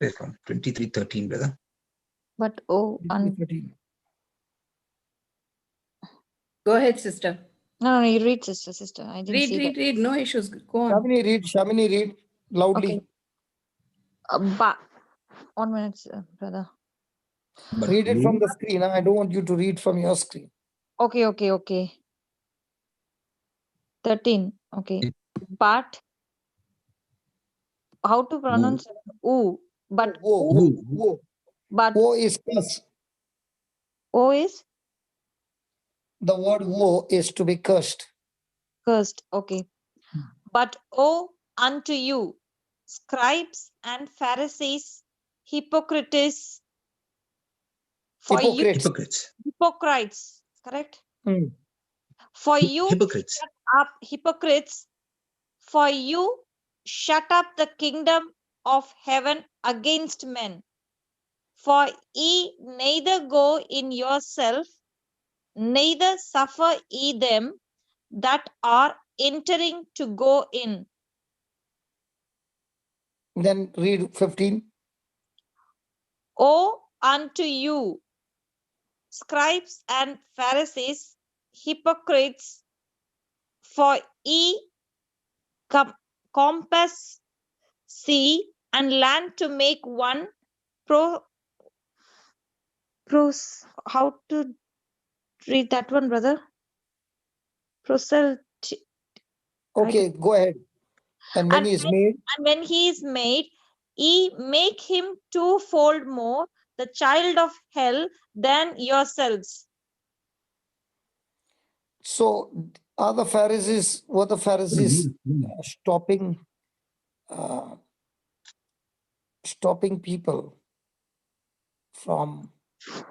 praise God. 23:13, brother. But 13. Go ahead, sister. no, you read, sister. I didn't see that. Read. No issues. Go on. Shamini, read loudly. Okay. But 1 minute, brother. But Read it from the screen. I don't want you to read from your screen. Okay. 13. Okay. But how to pronounce oo? But Woe. but Woe is curse. o is The word woe is to be cursed. cursed. Okay. But woe unto you, scribes and Pharisees, hypocrites, for you hypocrites, correct? Hmm. For you hypocrites. shut up, hypocrites, for you shut up the kingdom of heaven against men. For ye neither go in yourself, neither suffer ye them that are entering to go in. Then read 15. Woe unto you, scribes and Pharisees, hypocrites, for ye compass sea and land to make one How to read that one, brother? Proselyte. Okay, go ahead. And when And he is made, when he is made, ye make him twofold more the child of hell than yourselves. so were the Pharisees stopping uh, stopping people from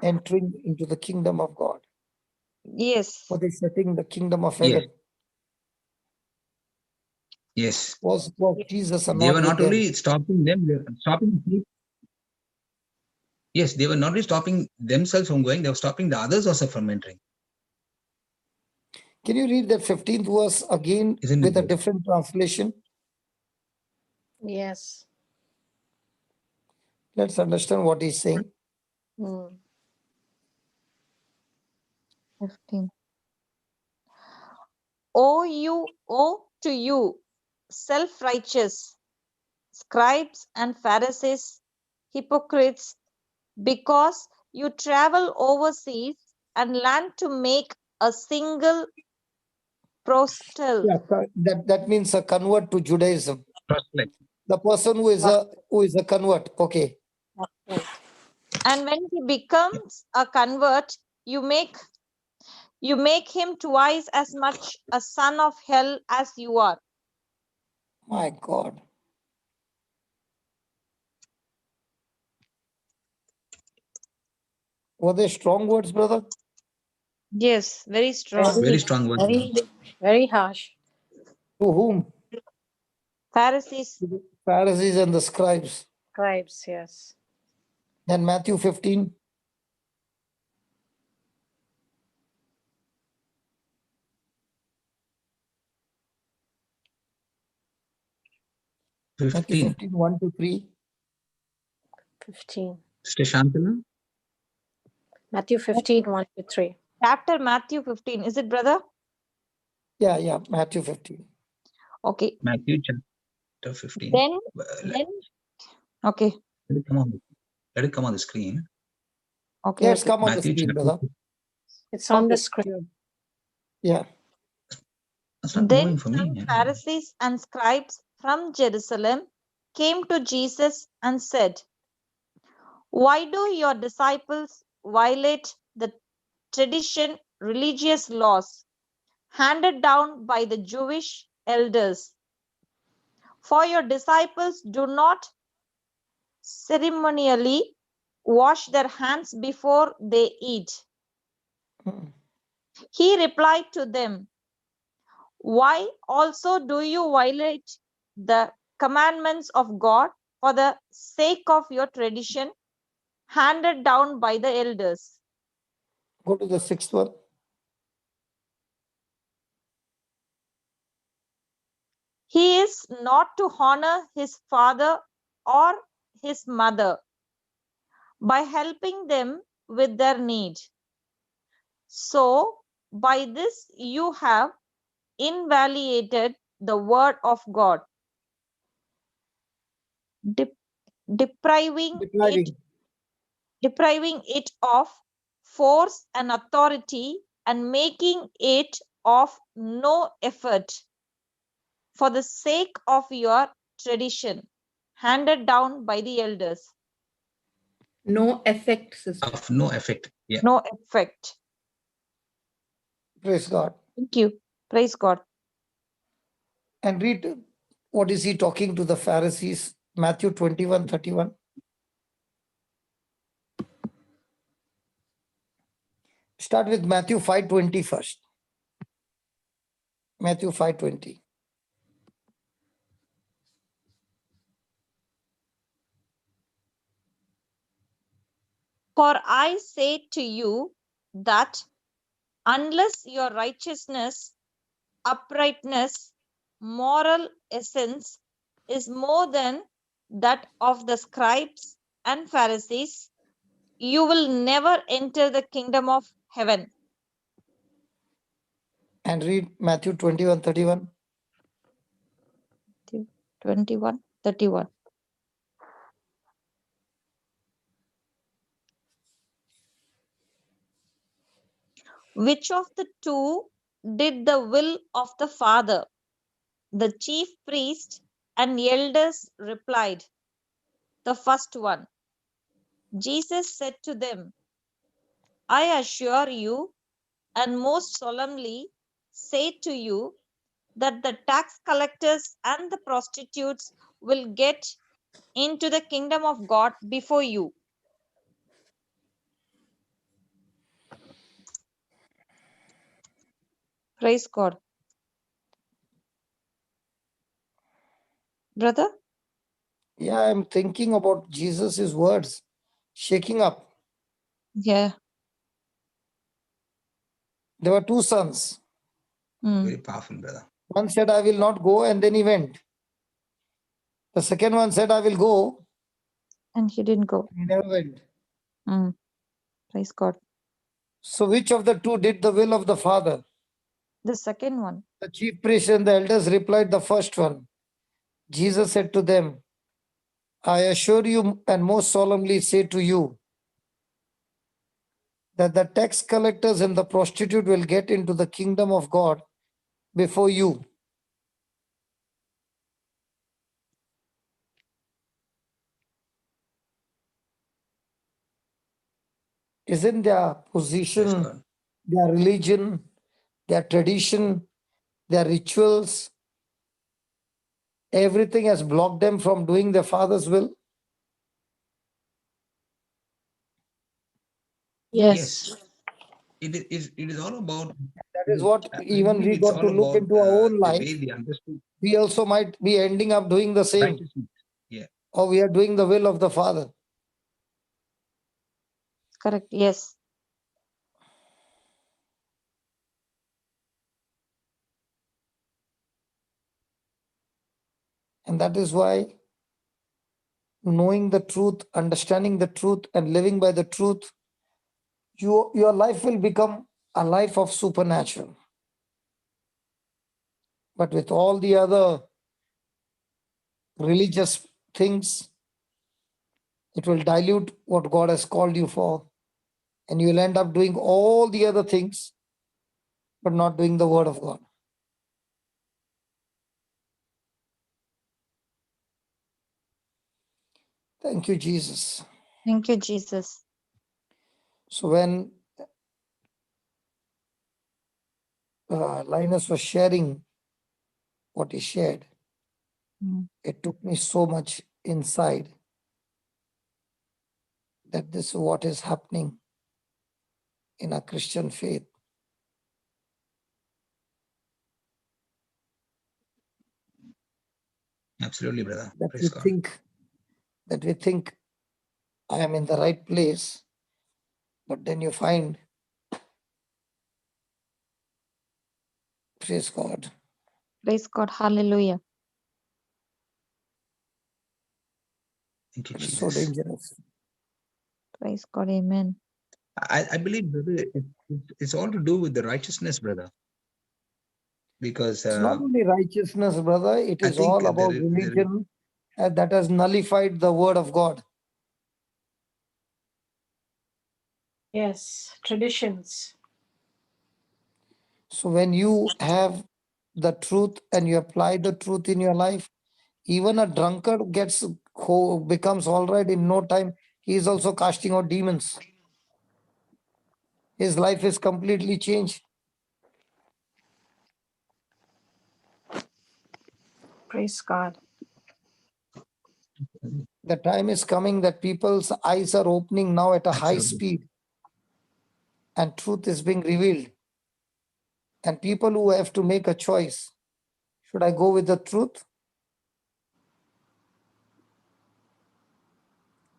entering into the kingdom of God? Yes. Were they setting the kingdom of Yes. heaven? Yes. Was Jesus They were not with not them? only stopping them, they were stopping people. Yes, they were not only stopping themselves from going, they were stopping the others also from entering. Can you read that 15th verse again Isn't with a it? different translation? Yes. Let's understand what he's saying. Mm. 15. Woe to you, self-righteous, scribes and Pharisees, hypocrites, because you travel overseas and land to make a single proselyte. Yeah, that means a convert to Judaism. Proselyte. The person who is a convert. Okay. Right. And when he becomes a convert, you make him twice as much a son of hell as you are. My God. Were they strong words, brother? Yes, very strong. Very strong word. Very harsh. To whom? Pharisees. To the Pharisees and the scribes. Scribes, yes. Then Matthew 15. Matthew 15. 15, 1 to 3. 15. Sister Shantana? Matthew 15, 1 to 3. Chapter Matthew 15. Is it, brother? Yeah, Matthew 15. Okay. Matthew chapter 15. Then, Let okay. it come on. Let it come on the screen. Okay. Yes, Okay. come on the Matthew screen, chapter brother. It's on the Okay. screen. Yeah. That's not Then moving for some me. Pharisees and scribes from Jerusalem came to Jesus and said, why do your disciples violate the tradition, religious laws handed down by the Jewish elders? For your disciples do not ceremonially wash their hands before they eat. Mm. He replied to them, why also do you violate the commandments of God for the sake of your tradition handed down by the elders? Go to the 6th one. He is not to honor his father or his mother by helping them with their need. So, by this you have invalidated the word of God, depriving it of force and authority and making it of no effort for the sake of your tradition handed down by the elders. No effect, sister. Of no effect. Yeah. No effect. Praise God. Thank you. Praise God. And read what is he talking to the Pharisees? Matthew 21, 31. Start with Matthew 5:20 first. Matthew 5:20. For I say to you that unless your righteousness, uprightness, moral essence is more than that of the scribes and Pharisees, you will never enter the kingdom of heaven. And read Matthew 21, 31. 21, 31. Which of the two did the will of the Father? The chief priest and elders replied, the first one. Jesus said to them, I assure you and most solemnly say to you that the tax collectors and the prostitutes will get into the kingdom of God before you. Praise God. Brother? Yeah, I'm thinking about Jesus' words, shaking up. Yeah. There were two sons. Very powerful, brother. One said, I will not go, and then he went. The second one said, I will go, And he didn't go. he never went. Praise God. So which of the two did the will of the Father? The second one. The chief priests and the elders replied, the first one. Jesus said to them, I assure you and most solemnly say to you that the tax collectors and the prostitute will get into the kingdom of God before you. Isn't their Praise position, God. their religion, their tradition, their rituals, everything has blocked them from doing their Father's will? Yes. It is all about, That is what I even believe we it's got to all look about into our own the life. way they understood We also might be ending up doing the same, righteousness. Yeah. or we are doing the will of the Father. Correct. Yes. And that is why knowing the truth, understanding the truth, and living by the truth, your life will become a life of supernatural. But with all the other religious things, it will dilute what God has called you for. And you will end up doing all the other things, but not doing the word of God. Thank you, Jesus. Thank you, Jesus. So when Linus was sharing what he shared, it took me so much inside that this is what is happening in our Christian faith. Absolutely, brother. That Praise God. we think I am in the right place, but then you find, praise God, Praise God. Hallelujah. Thank you, it is so Jesus. dangerous. Praise God. Amen. I believe, brother, it's all to do with the righteousness, brother. Because It's not only righteousness, brother, it I is think all about religion that has nullified the word of God. Yes. Traditions. So when you have the truth and you apply the truth in your life, even a drunkard becomes all right in no time. He is also casting out demons. His life is completely changed. Praise God. The time is coming that people's eyes are opening now at a high absolutely. speed and truth is being revealed. And people who have to make a choice, should I go with the truth?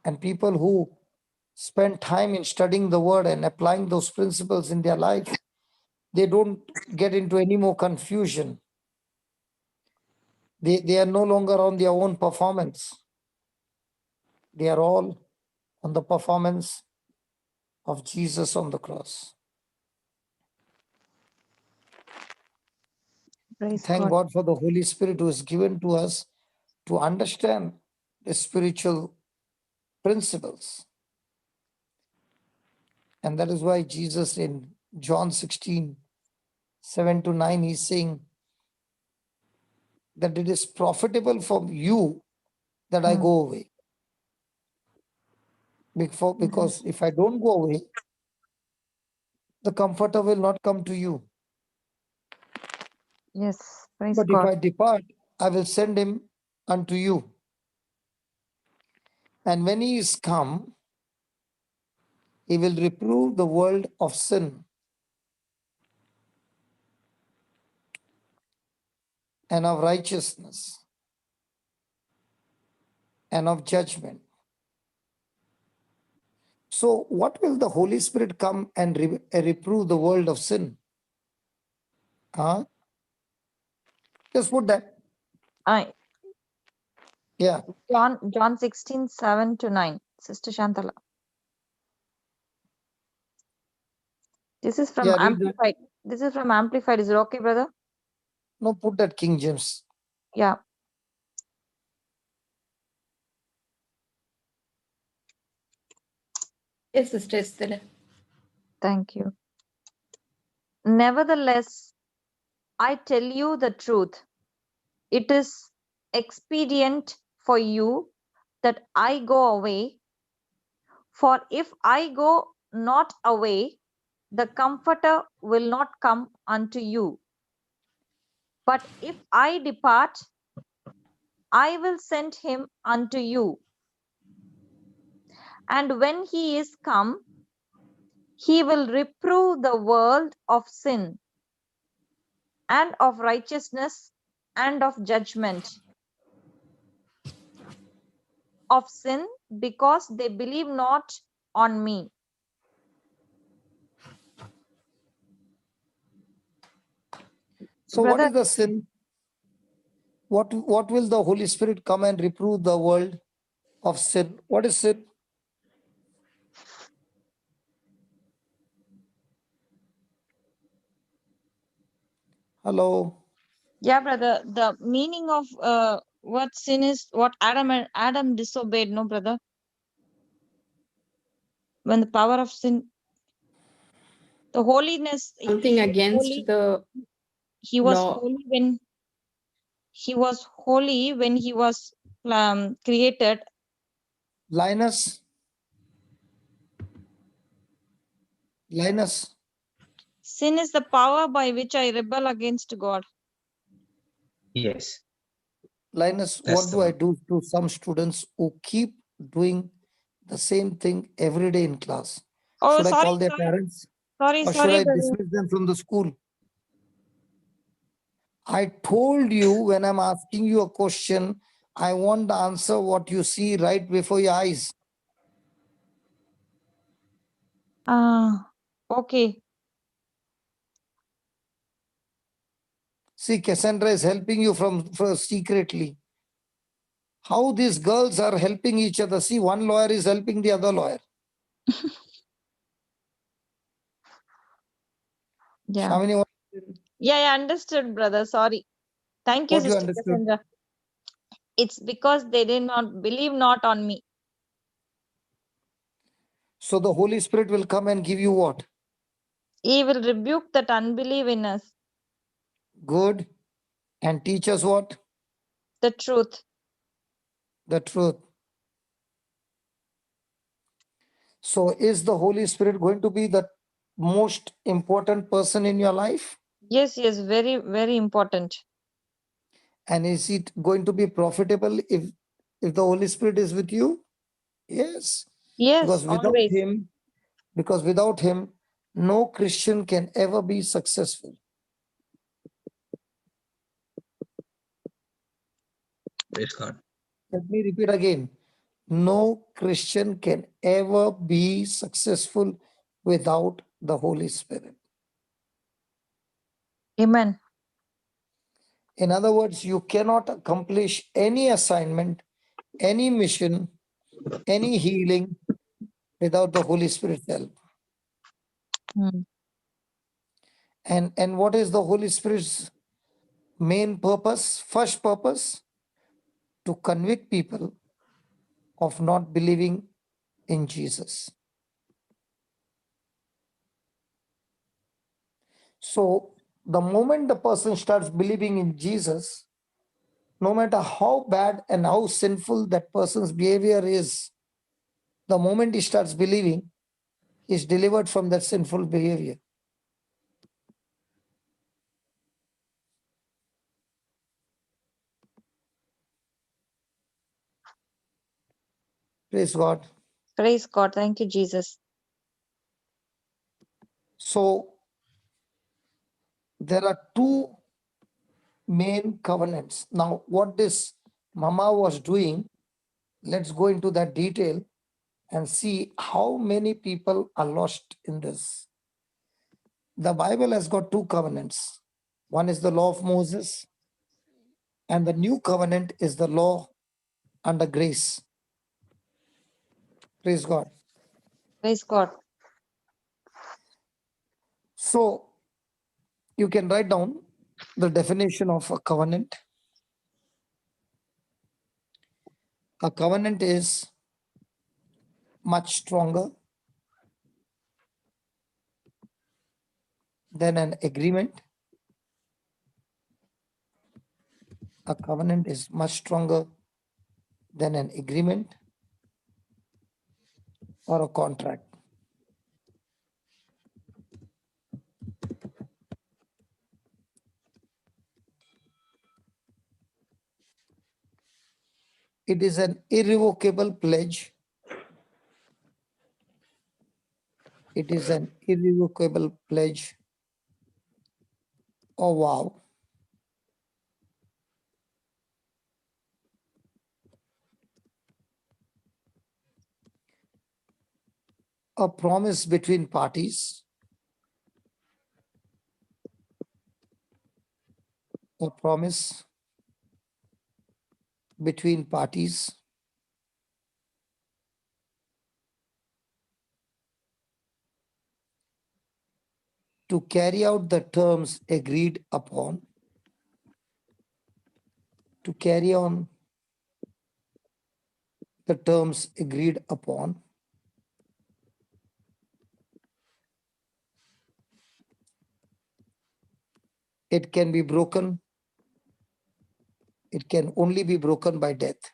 And people who spend time in studying the word and applying those principles in their life, they don't get into any more confusion. They are no longer on their own performance. They are all on the performance of Jesus on the cross. Praise Thank God. God for the Holy Spirit who is given to us to understand the spiritual principles. And that is why Jesus in John 16, 7 to 9, he's saying that it is profitable for you that I go away. Because if I don't go away, the comforter will not come to you. Yes, praise But if God. I depart, I will send him unto you. And when he is come, he will reprove the world of sin and of righteousness and of judgment. So, what will the Holy Spirit come and reprove the world of sin? Huh? Just put that. I Yeah. John 16, 7 to 9. Sister Shantala. This is from Yeah, read that. Amplified. This is from Amplified. Is it okay, brother? No, put that King James. Yeah. Yes, Sister Esther. Thank you. Nevertheless, I tell you the truth. It is expedient for you that I go away. For if I go not away, the Comforter will not come unto you. But if I depart, I will send him unto you. And when he is come, he will reprove the world of sin and of righteousness and of judgment. Of sin, because they believe not on me. So, what Brother, is the sin? What will the Holy Spirit come and reprove the world of sin? What is sin? Hello. yeah, brother, the meaning of what sin is, what Adam disobeyed, no, brother? When the power of sin, the holiness, Something against the he was law. holy when he was created. Linus. Sin is the power by which I rebel against God. Yes. Linus, That's what the do I one. do to some students who keep doing the same thing every day in class? Oh, Should I call sorry, their parents or should sorry, I brother. dismiss them from the school? I told you when I'm asking you a question, I want the answer what you see right before your eyes. Okay. See, Cassandra is helping you from secretly. How these girls are helping each other. See, one lawyer is helping the other lawyer. Yeah. Shamini, Yeah, I understood, brother. Sorry. Thank you, what you Sister understood? Cassandra. It's because they did not believe not on me. So the Holy Spirit will come and give you what? He will rebuke that unbelief in us. Good. And teach us what? The truth. The truth. So is the Holy Spirit going to be the most important person in your life? Yes, very, very important. And is it going to be profitable if the Holy Spirit is with you? Yes. Yes, Because always. without him, no Christian can ever be successful. Praise God. Let me repeat again. No Christian can ever be successful without the Holy Spirit. Amen. In other words, you cannot accomplish any assignment, any mission, any healing without the Holy Spirit's help. Hmm. And what is the Holy Spirit's main purpose? First purpose? To convict people of not believing in Jesus. So the moment the person starts believing in Jesus, no matter how bad and how sinful that person's behavior is, the moment he starts believing, he's delivered from that sinful behavior. Praise God. Praise God. Thank you, Jesus. So there are two main covenants. Now, what this Mama was doing, let's go into that detail and see how many people are lost in this. The Bible has got two covenants. One is the law of Moses, and the new covenant is the law under grace. Praise God. Praise God. So you can write down the definition of a covenant. A covenant is much stronger than an agreement. A covenant is much stronger than an agreement or a contract. It is an irrevocable pledge. It is an irrevocable pledge or vow. A promise between parties. A promise between parties to carry out the terms agreed upon, to carry on the terms agreed upon. It can be broken. It can only be broken by death.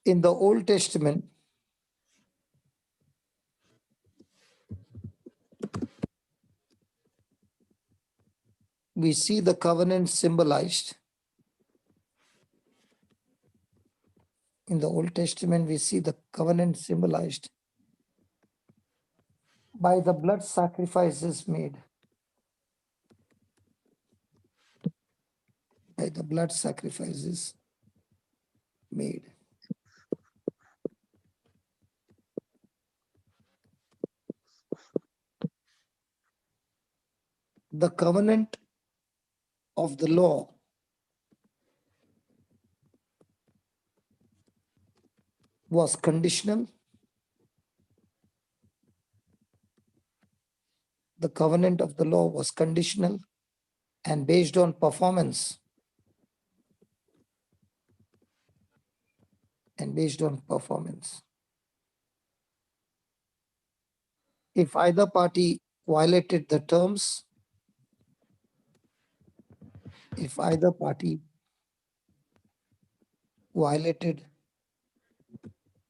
In the Old Testament, we see the covenant symbolized. In the Old Testament, we see the covenant symbolized by the blood sacrifices made. By the blood sacrifices made. The covenant of the law was conditional. The covenant of the law was conditional and based on performance. And based on performance. If either party violated the terms, if either party violated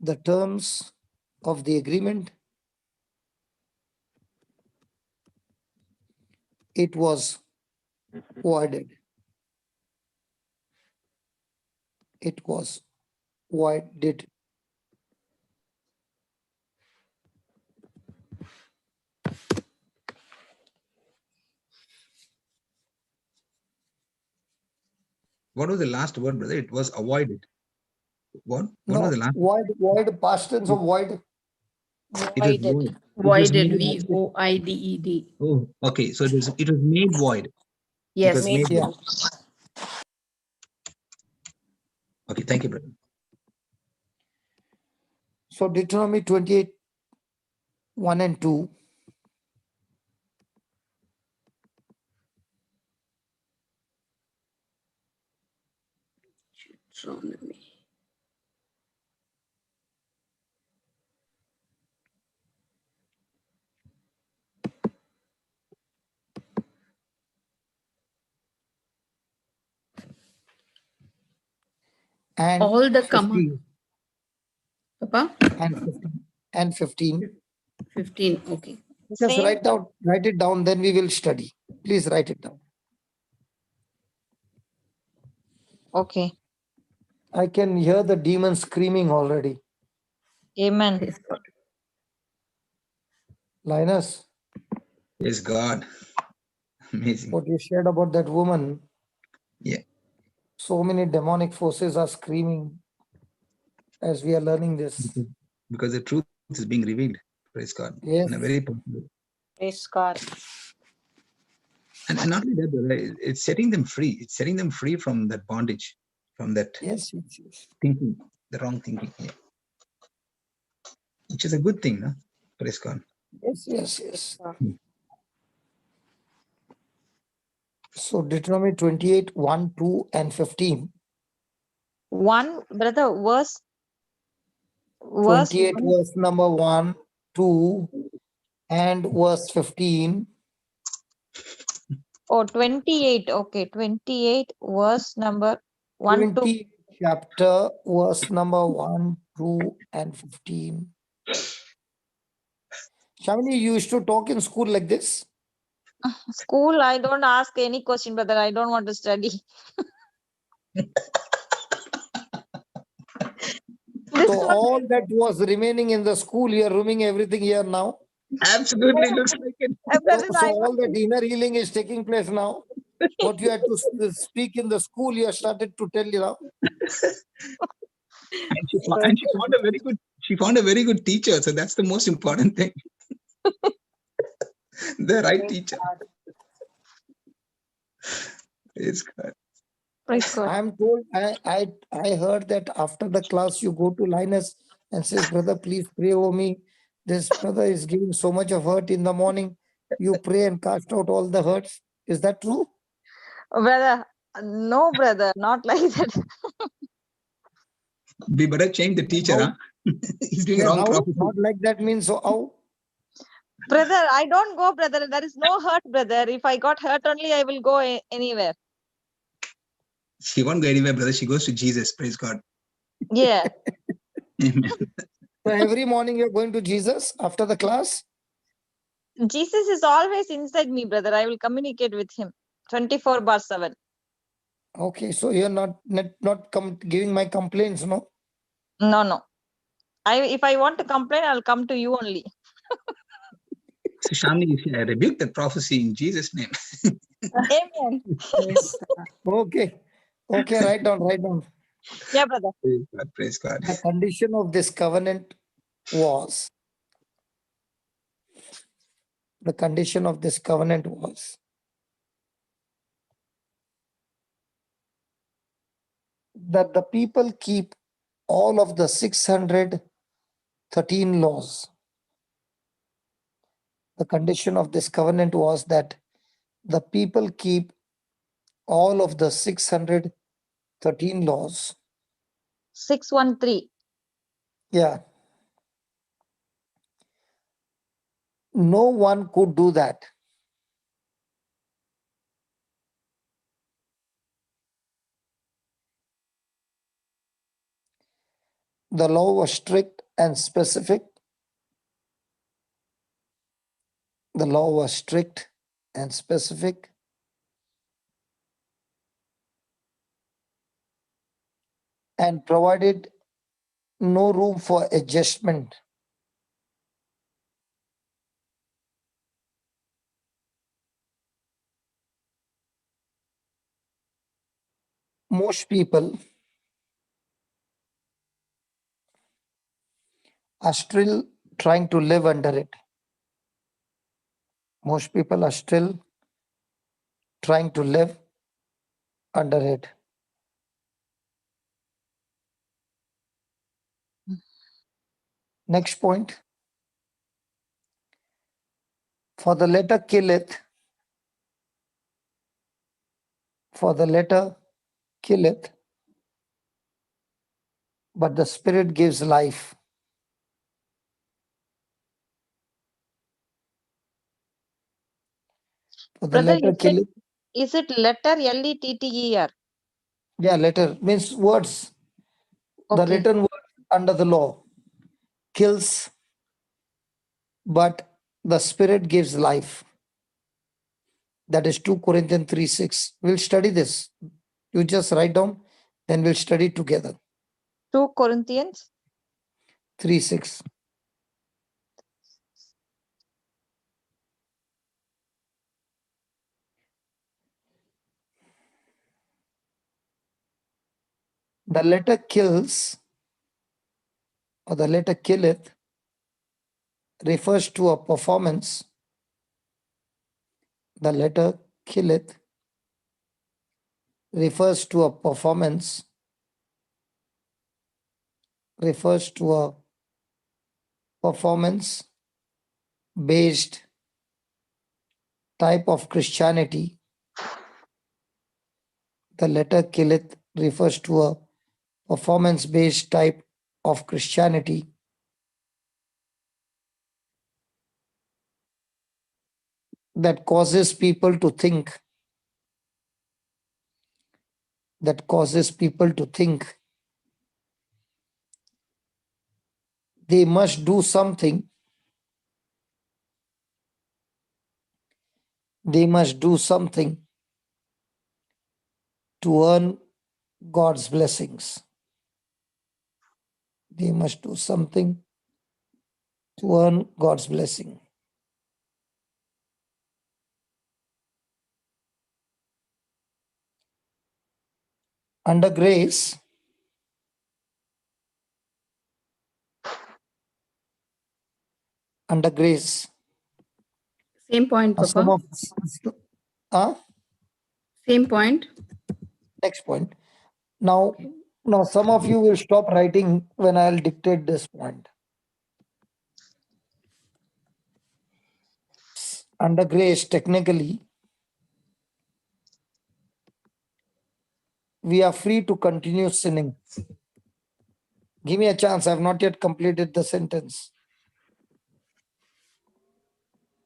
the terms of the agreement, it was voided. It was voided. What was the last word, brother? It was avoided. What was No, the last? void, past tense of void. It was Voided. void. It was Voided, made void. VOIDED. Oh, okay. So it was made void. It Yes. was made Yeah. void. Okay, thank you, brother. So Deuteronomy 28, 1 and 2. Astronomy. and All the 15 Papa? and 15 and 15. 15. Okay. Just Same. write it down, then we will study. Please write it down. Okay. I can hear the demon screaming already. Amen. Praise God. Linus, Praise God. Amazing. what you shared about that woman, Yeah. so many demonic forces are screaming as we are learning this. Because the truth is being revealed. Praise God. Yes. In a very powerful way. Praise God. And not only that, brother, it's setting them free. It's setting them free from that bondage, from that Yes. thinking, the wrong thinking. Yeah. Which is a good thing, no? Praise God. Yes. So Deuteronomy 28, 1, 2, and 15. One, brother, verse 28 one. verse number 1, 2, and verse 15. Oh, 28. Okay, 28, verse number 1 to 20 chapter verse number 1, 2, and 15. Shamini, you used to talk in school like this? school. I don't ask any question, brother. I don't want to study. This So is not all that was remaining in the school, you are rooming everything here now. Absolutely looks like it. brother, So all that inner healing is taking place now. What you had to speak in the school, you have started to tell you now. And she found a very good teacher. So that's the most important thing. The right teacher. Praise God. Praise God. I'm told, I heard that after the class you go to Linus and says, brother, please pray over me. This brother is giving so much of hurt in the morning. You pray and cast out all the hurts. Is that true? Brother, no, brother, not like that. We better change the teacher, How? huh? He's doing Then wrong how? prophecy. Not like that means so how? Brother, I don't go, brother. There is no hurt, brother. If I got hurt only, I will go anywhere. She won't go anywhere, brother. She goes to Jesus. Praise God. Yeah. Amen. So every morning you're going to Jesus after the class? Jesus is always inside me, brother. I will communicate with him 24/7. Okay, so you're not giving my complaints, no? No. If I want to complain, I'll come to you only. So, Shamini, you should rebuke that prophecy in Jesus' name. Amen. Praise God. Okay, write down. Yeah, brother. Praise God. Praise God. The condition of this covenant was that the people keep all of the 613 laws. The condition of this covenant was that the people keep all of the 613 laws. 613. Yeah. No one could do that. The law was strict and specific. And provided no room for adjustment. Most people are still trying to live under it. Most people are still trying to live under it. Next point. For the letter killeth, but the Spirit gives life. For the Brother, letter killeth. is it letter letter? Yeah, letter means words. The Okay. written word under the law kills, but the Spirit gives life. That is 2 Corinthians 3:6. We'll study this. You just write down, then we'll study together. 2 Corinthians 3:6. The letter kills or the letter killeth refers to a performance. The letter killeth refers to a performance, refers to a performance based type of Christianity. The letter killeth refers to a performance based type of Christianity that causes people to think, they must do something, to earn God's blessings. They must do something to earn God's blessing. Under grace, Same point, some Papa. of Same point. next point. Now, some of you will stop writing when I'll dictate this point. Under grace, technically, we are free to continue sinning. Give me a chance. I've not yet completed the sentence.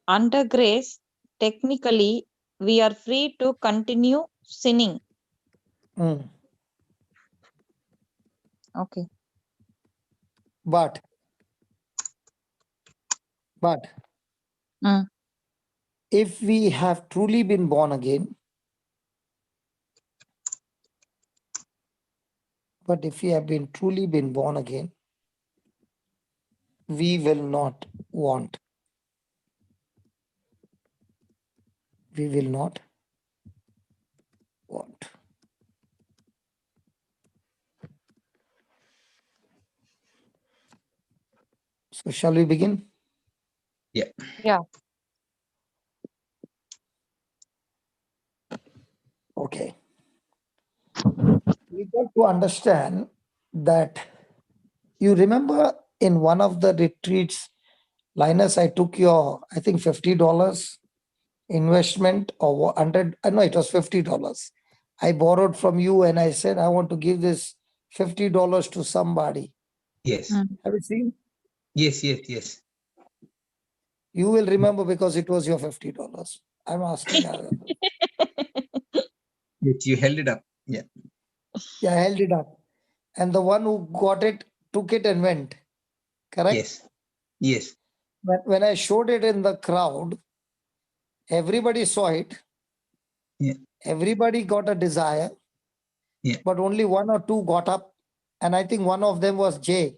under grace, technically, we are free to continue sinning. Mm. Okay. But Mm. if we have truly been born again, we will not want. So shall we begin? Yeah. Yeah. Okay. We got to understand that you remember in one of the retreats, Linus, I took your, I think $50 investment or 100, no, it was $50. I borrowed from you and I said, I want to give this $50 to somebody. Yes. Mm. Have you seen? Yes. You will remember because it was your $50. I'm asking. Yes, you held it up. Yeah. Yeah, I held it up. And the one who got it took it and went. Correct? Yes. When I showed it in the crowd, everybody saw it. Yeah. Everybody got a desire. Yeah. But only one or two got up. And I think one of them was Jay.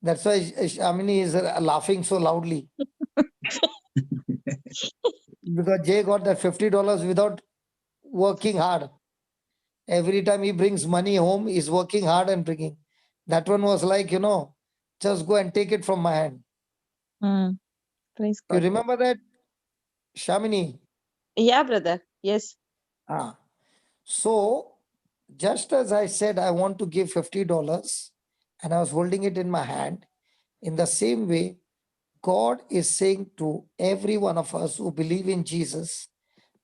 That's why Shamini is laughing so loudly. Because Jay got that $50 without working hard. Every time he brings money home, he's working hard and bringing. That one was like, just go and take it from my hand. Mm. Praise You God. remember that, Shamini? Yeah, brother. Yes. So, just as I said, I want to give $50 and I was holding it in my hand, in the same way, God is saying to every one of us who believe in Jesus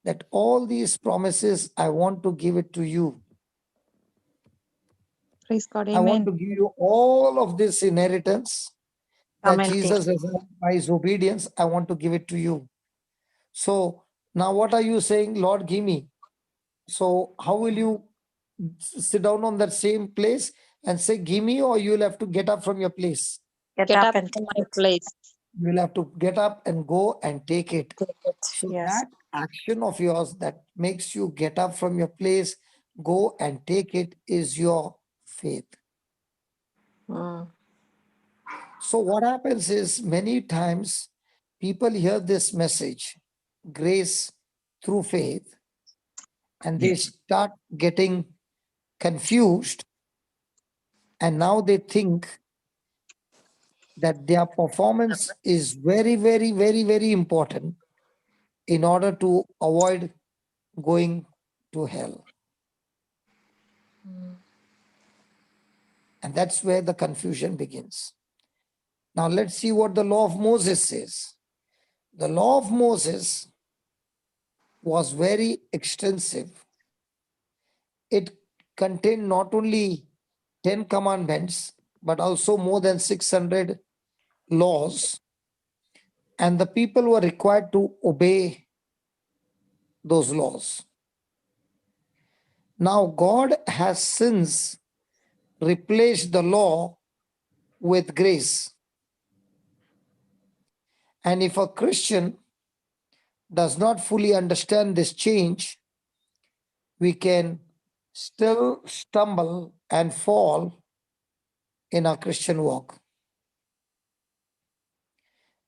that all these promises, I want to give it to you. Praise God. I want Amen. to give you all of this inheritance that Come and take Jesus has earned by his obedience. I want to give it to you. So now what are you saying? Lord, give me. So how will you sit down on that same place and say, give me, or you'll have to get up from your place? Get up and from take my it. place. You'll have to get up and go and take it. Take it. So Yes. that action of yours that makes you get up from your place, go and take it, is your faith. Mm. So what happens is many times people hear this message, grace through faith, and they Yes. start getting confused, and now they think that their performance is very, very, very, very important in order to avoid going to hell. And that's where the confusion begins. Now let's see what the law of Moses says. The law of Moses was very extensive. It contained not only 10 commandments, but also more than 600 laws. And the people were required to obey those laws. Now, God has since replaced the law with grace. And if a Christian does not fully understand this change, we can still stumble and fall in our Christian walk.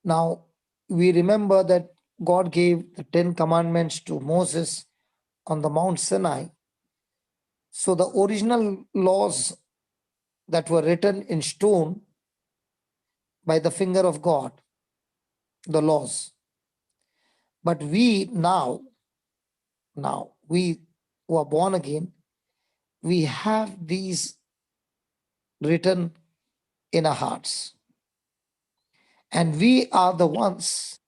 Now, we remember that God gave the 10 commandments to Moses on the Mount Sinai. So the original laws that were written in stone by the finger of God, the laws. But we now, we who are born again, we have these written in our hearts. And we are the ones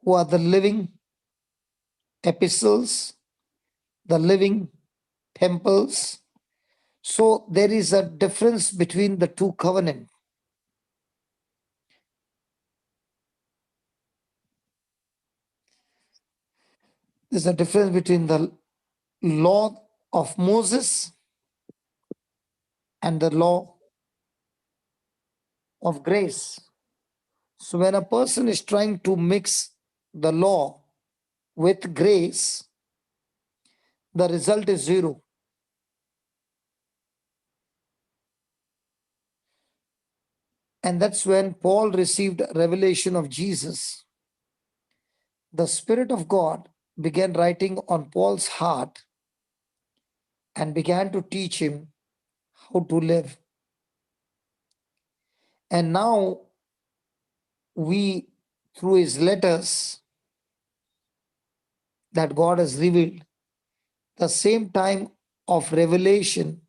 who are the living epistles, the living temples. So there is a difference between the two covenants. There's a difference between the law of Moses and the law of grace. So when a person is trying to mix the law with grace, the result is zero. And that's when Paul received revelation of Jesus. The Spirit of God began writing on Paul's heart and began to teach him how to live. And now we, through his letters that God has revealed, the same time of revelation,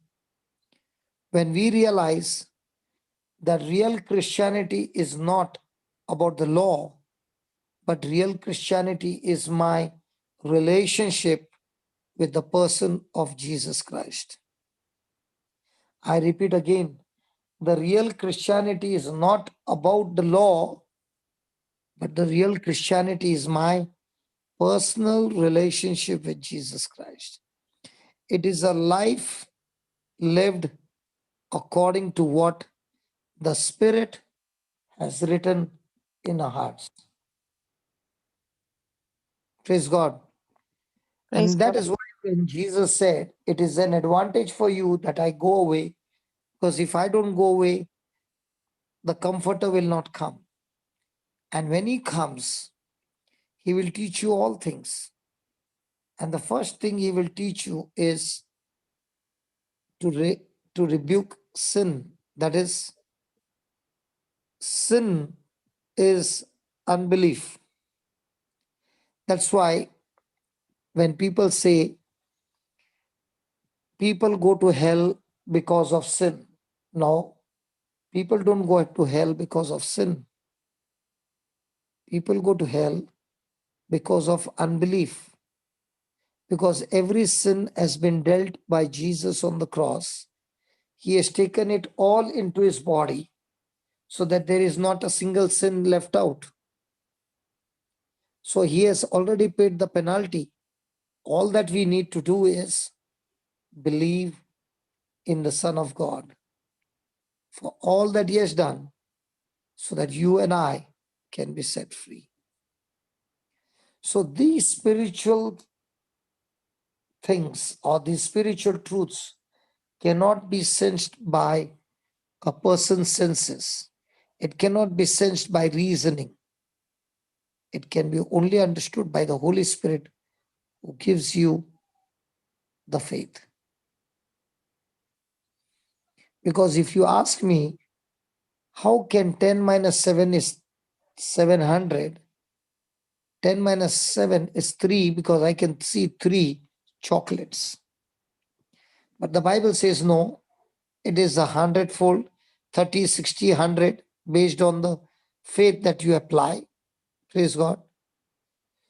when we realize that real Christianity is not about the law, but real Christianity is my relationship with the person of Jesus Christ. I repeat again, the real Christianity is not about the law, but the real Christianity is my personal relationship with Jesus Christ. It is a life lived according to what the Spirit has written in our hearts. Praise God. Praise And that God. is why when Jesus said, it is an advantage for you that I go away, because if I don't go away, the Comforter will not come. And when he comes, he will teach you all things. And the first thing he will teach you is to rebuke sin. That is, sin is unbelief. That's why when people say people go to hell because of sin, no, people don't go to hell because of sin. People go to hell because of unbelief. Because every sin has been dealt by Jesus on the cross. He has taken it all into his body so that there is not a single sin left out. So he has already paid the penalty. All that we need to do is believe in the Son of God for all that he has done so that you and I can be set free. So these spiritual things or these spiritual truths cannot be sensed by a person's senses. It cannot be sensed by reasoning. It can be only understood by the Holy Spirit who gives you the faith. Because if you ask me, how can 10 minus 7 is 700? 10 minus 7 is 3 because I can see 3 chocolates. But the Bible says no, it is 100-fold, 30, 60, 100 based on the faith that you apply. Praise God.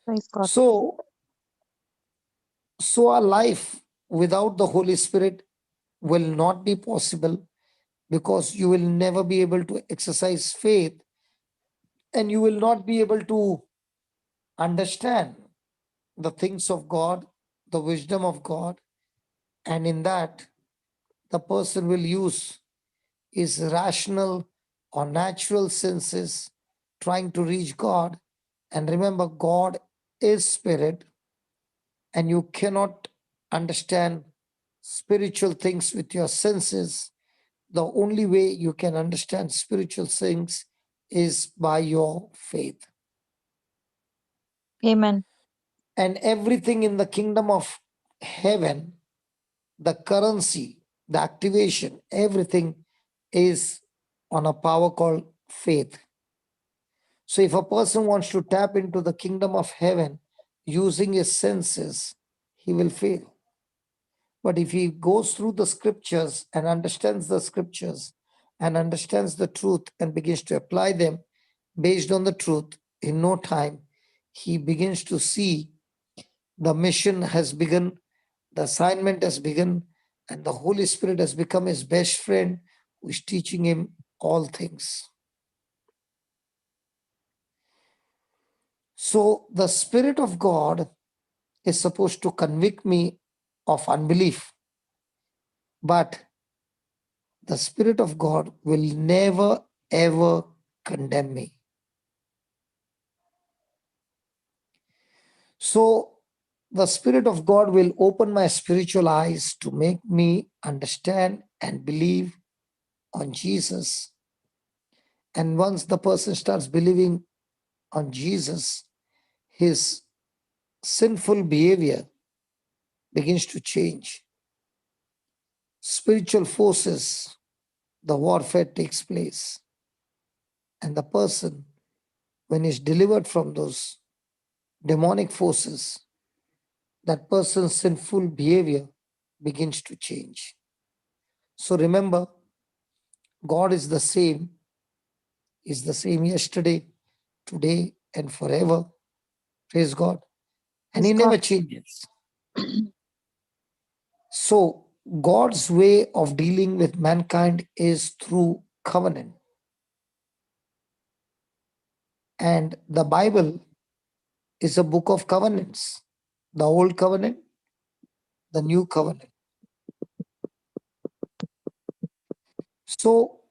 Praise God. So our life without the Holy Spirit will not be possible, because you will never be able to exercise faith and you will not be able to understand the things of God, the wisdom of God. And in that, the person will use his rational or natural senses trying to reach God. And remember, God is spirit, and you cannot understand spiritual things with your senses. The only way you can understand spiritual things is by your faith. Amen. And everything in the kingdom of heaven, the currency, the activation, everything is on a power called faith. So if a person wants to tap into the kingdom of heaven using his senses, he will fail. But if he goes through the scriptures and understands the scriptures and understands the truth and begins to apply them based on the truth, in no time, he begins to see the mission has begun, the assignment has begun, and the Holy Spirit has become his best friend who is teaching him all things. So the Spirit of God is supposed to convict me of unbelief, but the Spirit of God will never ever condemn me. So the Spirit of God will open my spiritual eyes to make me understand and believe on Jesus. And once the person starts believing on Jesus, his sinful behavior begins to change. Spiritual forces, the warfare takes place. And the person, when he's delivered from those demonic forces, that person's sinful behavior begins to change. So remember, God is the same yesterday, today, and forever. Praise God. And he Praise God. never changes. So God's way of dealing with mankind is through covenant. And the Bible is a book of covenants. The old covenant, the new covenant. So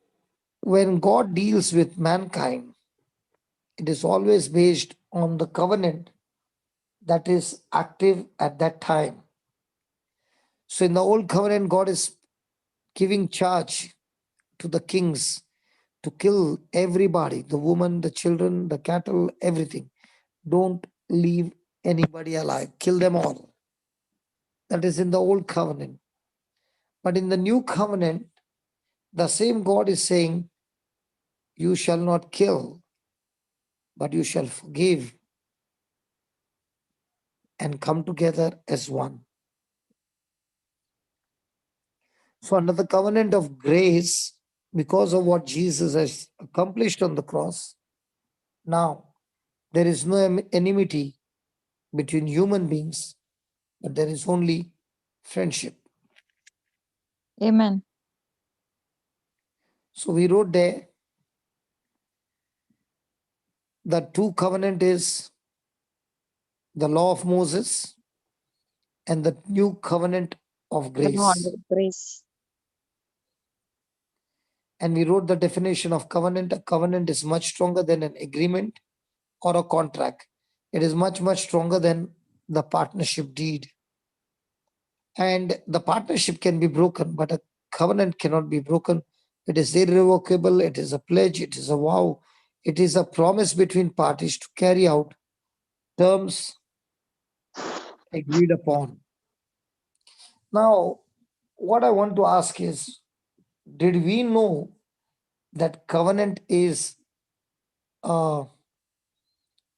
when God deals with mankind, it is always based on the covenant that is active at that time. So in the old covenant, God is giving charge to the kings to kill everybody, the woman, the children, the cattle, everything. Don't leave anybody alive. Kill them all. That is in the old covenant. But in the new covenant, the same God is saying, you shall not kill, but you shall forgive and come together as one. So under the covenant of grace, because of what Jesus has accomplished on the cross, now there is no enmity between human beings, but there is only friendship. Amen. So we wrote there, the two covenant is the law of Moses and the new covenant of The Lord grace. of grace. And we wrote the definition of covenant. A covenant is much stronger than an agreement or a contract. It is much, much stronger than the partnership deed. And the partnership can be broken, but a covenant cannot be broken. It is irrevocable. It is a pledge. It is a vow. It is a promise between parties to carry out terms agreed upon. Now, what I want to ask is, did we know that covenant is a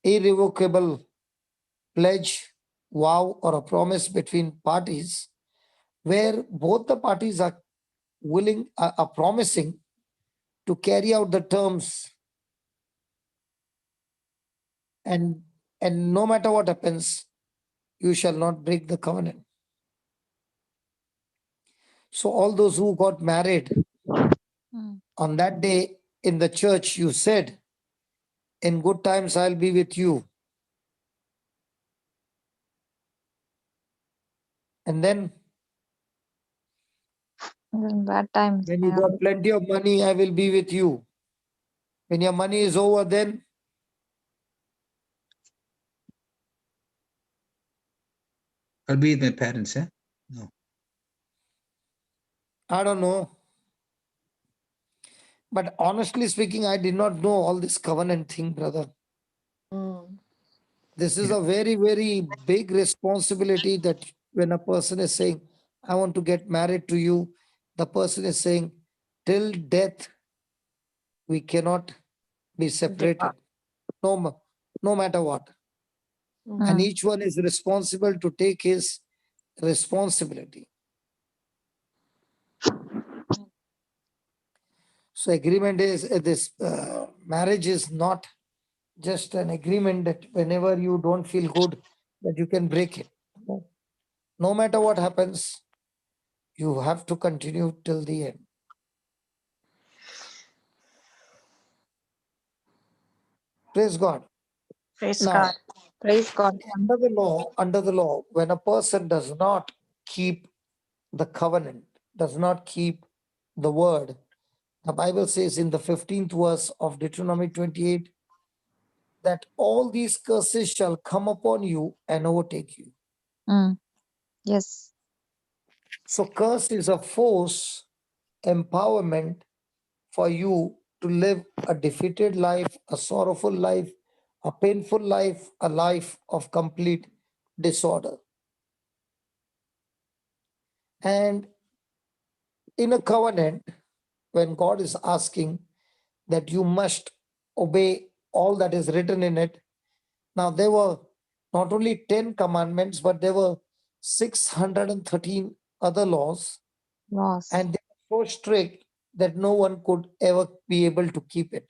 irrevocable pledge, vow, or a promise between parties where both the parties are willing, are promising to carry out the terms, and no matter what happens, you shall not break the covenant. So all those who got married Mm. on that day in the church, you said, in good times I'll be with you. And then In bad times. when you got plenty of money, I will be with you. When your money is over, then I'll be with my parents, eh? No. I don't know. But honestly speaking, I did not know all this covenant thing, brother. Mm. This is a very, very big responsibility that when a person is saying, I want to get married to you, the person is saying, till death, we cannot be separated, no matter what. And Mm. each one is responsible to take his responsibility. So agreement is this marriage is not just an agreement that whenever you don't feel good, that you can break it. No matter what happens, you have to continue till the end. Praise God. Praise Now, God. Praise God. under the law, when a person does not keep the covenant, does not keep the word, the Bible says in the 15th verse of Deuteronomy 28 that all these curses shall come upon you and overtake you. Mm. Yes. So, curse is a force, empowerment for you to live a defeated life, a sorrowful life, a painful life, a life of complete disorder. And in a covenant, when God is asking that you must obey all that is written in it, now there were not only 10 commandments, but there were 613 other laws, Loss. and they were so strict that no one could ever be able to keep it.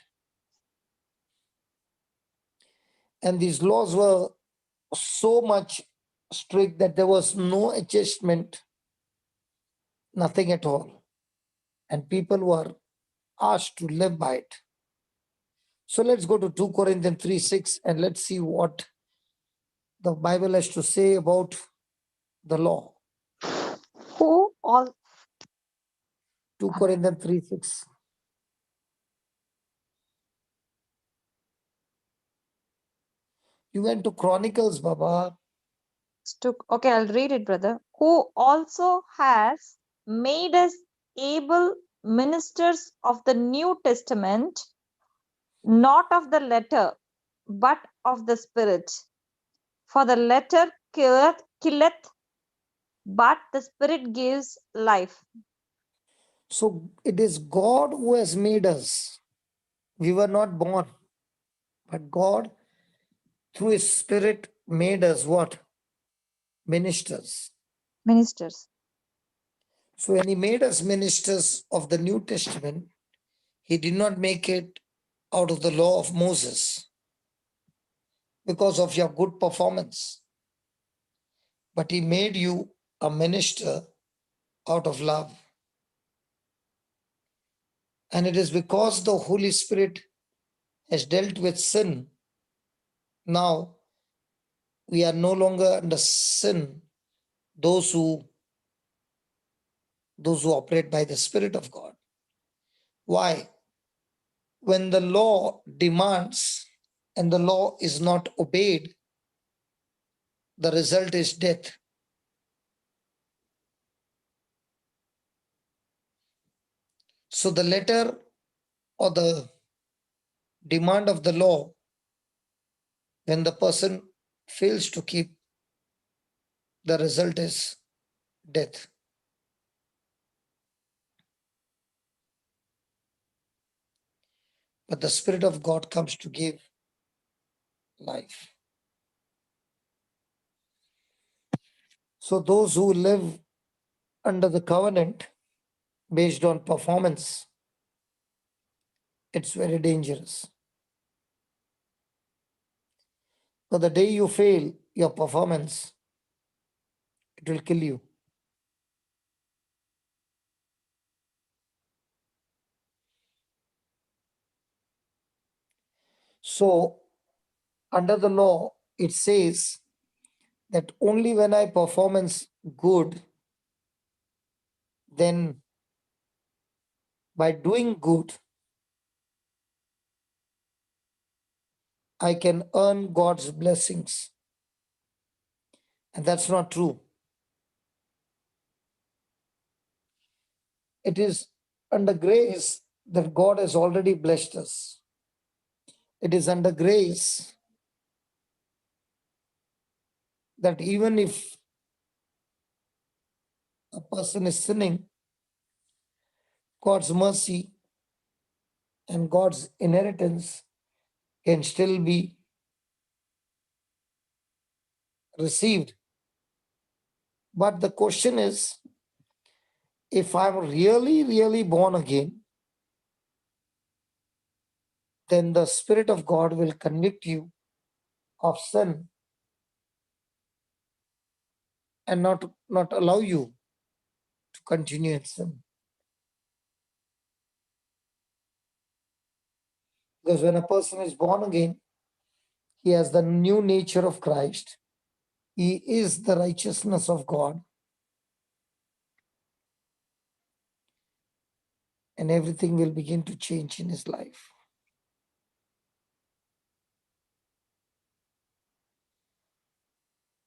And these laws were so much strict that there was no adjustment, nothing at all. And people were asked to live by it. So let's go to 2 Corinthians 3:6 and let's see what the Bible has to say about the law. Who all 2 Corinthians 3:6. You went to Chronicles, Baba. took, okay, I'll read it, brother. Who also has made us able ministers of the New Testament, not of the letter, but of the Spirit. For the letter killeth, but the Spirit gives life. So it is God who has made us. We were not born, but God, through His Spirit, made us what? Ministers. Ministers. So when He made us ministers of the New Testament, He did not make it out of the law of Moses because of your good performance, but He made you a minister out of love. And it is because the Holy Spirit has dealt with sin. Now we are no longer under sin, those who operate by the Spirit of God. Why? When the law demands and the law is not obeyed, the result is death. So the letter or the demand of the law, when the person fails to keep, the result is death. But the Spirit of God comes to give life. So those who live under the covenant based on performance, it's very dangerous. So the day you fail your performance, it will kill you. So under the law, it says that only when I performance good, then by doing good, I can earn God's blessings. And that's not true. It is under grace that God has already blessed us. It is under grace that even if a person is sinning, God's mercy and God's inheritance can still be received. But the question is, if I'm really, really born again, then the Spirit of God will convict you of sin and not allow you to continue in sin. Because when a person is born again, he has the new nature of Christ. He is the righteousness of God. And everything will begin to change in his life.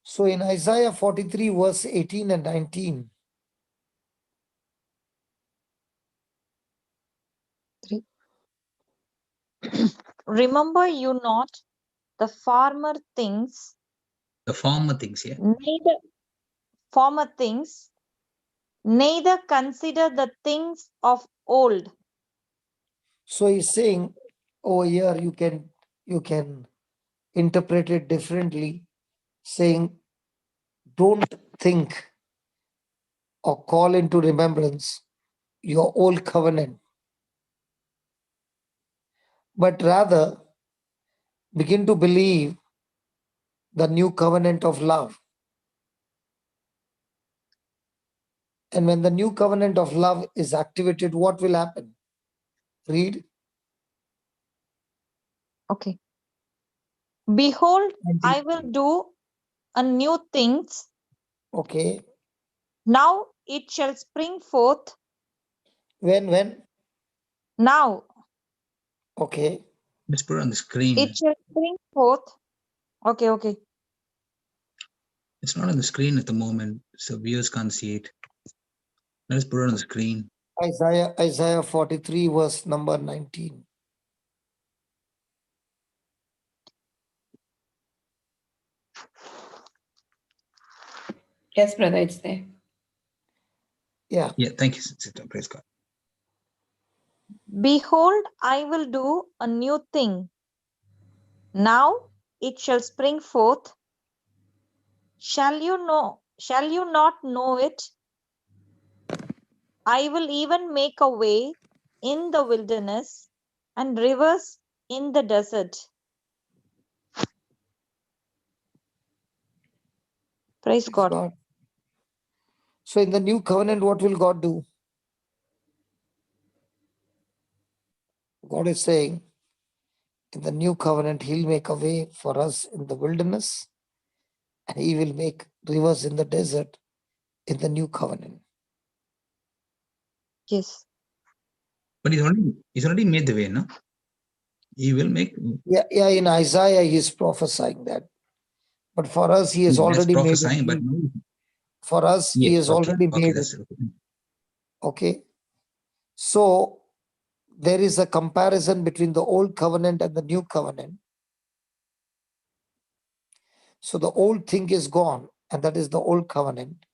So in Isaiah 43, verse 18 and 19, Remember you not the former things, The former things, yeah. neither former things, neither consider the things of old. so he's saying over here you can interpret it differently, saying don't think or call into remembrance your old covenant, but rather begin to believe the new covenant of love. And when the new covenant of love is activated, what will happen? Read. Okay. Behold, 20. I will do a new things. Okay. Now it shall spring forth. When? Now Okay. Let's put it on the screen. it shall spring forth. Okay. It's not on the screen at the moment, so viewers can't see it. Let's put it on the screen. Isaiah 43, verse number 19. Yes, brother, it's there. Yeah. Yeah, thank you, sister. Praise God. Behold, I will do a new thing. Now it shall spring forth. Shall you not know it? I will even make a way in the wilderness and rivers in the desert. Praise God. So in the new covenant, what will God do? God is saying, in the new covenant, He'll make a way for us in the wilderness, and He will make rivers in the desert in the new covenant. Yes. But he's already made the way, no? He will make. Yeah, in Isaiah, He's prophesying that. But for us, He has That's already made it. prophesying, but no. For us, He Yeah, has okay, already okay, made that's it. okay. Okay. So there is a comparison between the old covenant and the new covenant. So the old thing is gone, and that is the old covenant,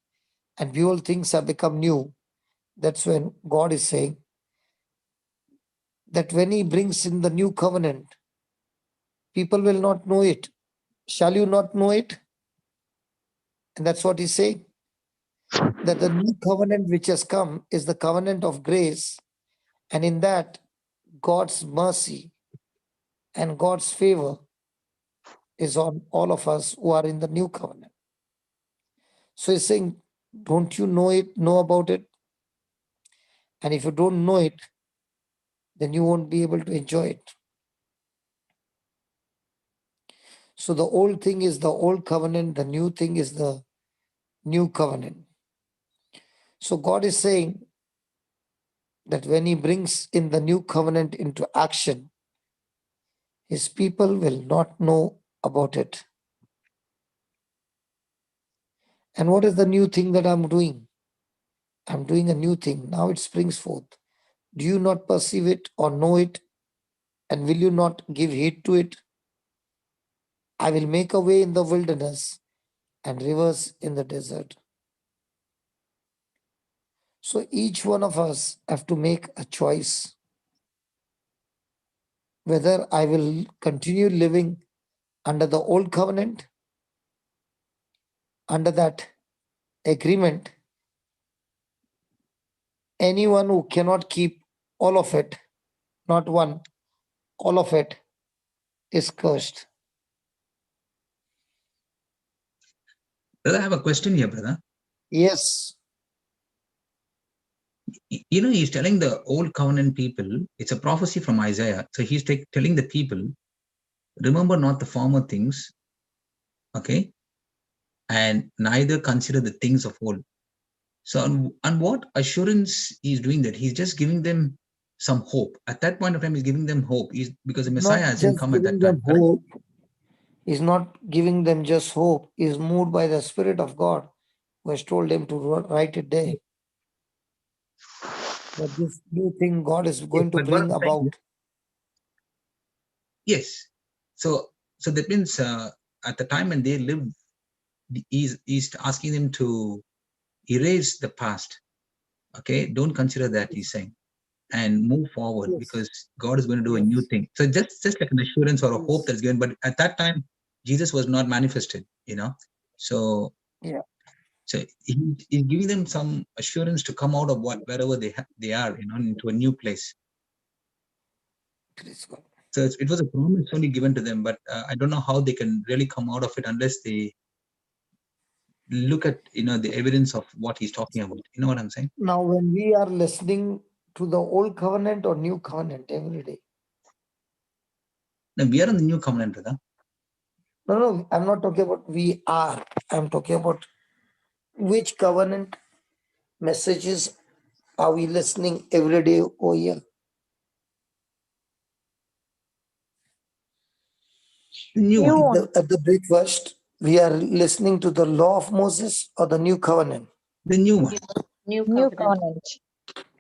and the old things have become new. That's when God is saying that when He brings in the new covenant, people will not know it. Shall you not know it? And that's what He's saying. That the new covenant which has come is the covenant of grace, and in that, God's mercy and God's favor is on all of us who are in the new covenant. So He's saying, don't you know it, know about it? And if you don't know it, then you won't be able to enjoy it. So the old thing is the old covenant, the new thing is the new covenant. So God is saying that when He brings in the new covenant into action, His people will not know about it. And what is the new thing that I'm doing? I'm doing a new thing. Now it springs forth. Do you not perceive it or know it? And will you not give heed to it? I will make a way in the wilderness and rivers in the desert. So each one of us have to make a choice whether I will continue living under the old covenant, under that agreement. Anyone who cannot keep all of it, not one, all of it, is cursed. Brother, I have a question here, brother. Yes. You know, he's telling the old covenant people, it's a prophecy from Isaiah. So he's telling the people, remember not the former things, okay, and neither consider the things of old. So on what assurance he's doing that? He's just giving them some hope. At that point of time, he's giving them hope. Because the Messiah Not hasn't just come at giving that time. them hope. He's not giving them just hope. He's moved by the Spirit of God, who has told them to write it there. That this new thing God is going to But what bring I'm saying about. Yes. So that means at the time when they lived, he's asking them to erase the past. Okay, don't consider that, he's saying, and move forward, Yes. because God is going to do a Yes. new thing. So just like an assurance or a hope that's given. But at that time, Jesus was not manifested, you know. So Yeah. so he's giving them some assurance to come out of wherever they are, you know, into a new place. Praise God. So it was a promise only given to them, but I don't know how they can really come out of it unless they look at, you know, the evidence of what he's talking about. You know what I'm saying? Now, when we are listening to the old covenant or new covenant every day. Now we are in the new covenant, brother. No, I'm not talking about we are. I'm talking about which covenant messages are we listening every day or year? The new New one. one. At the breakfast, we are listening to the law of Moses or the new covenant. The new one. New New covenant. covenant.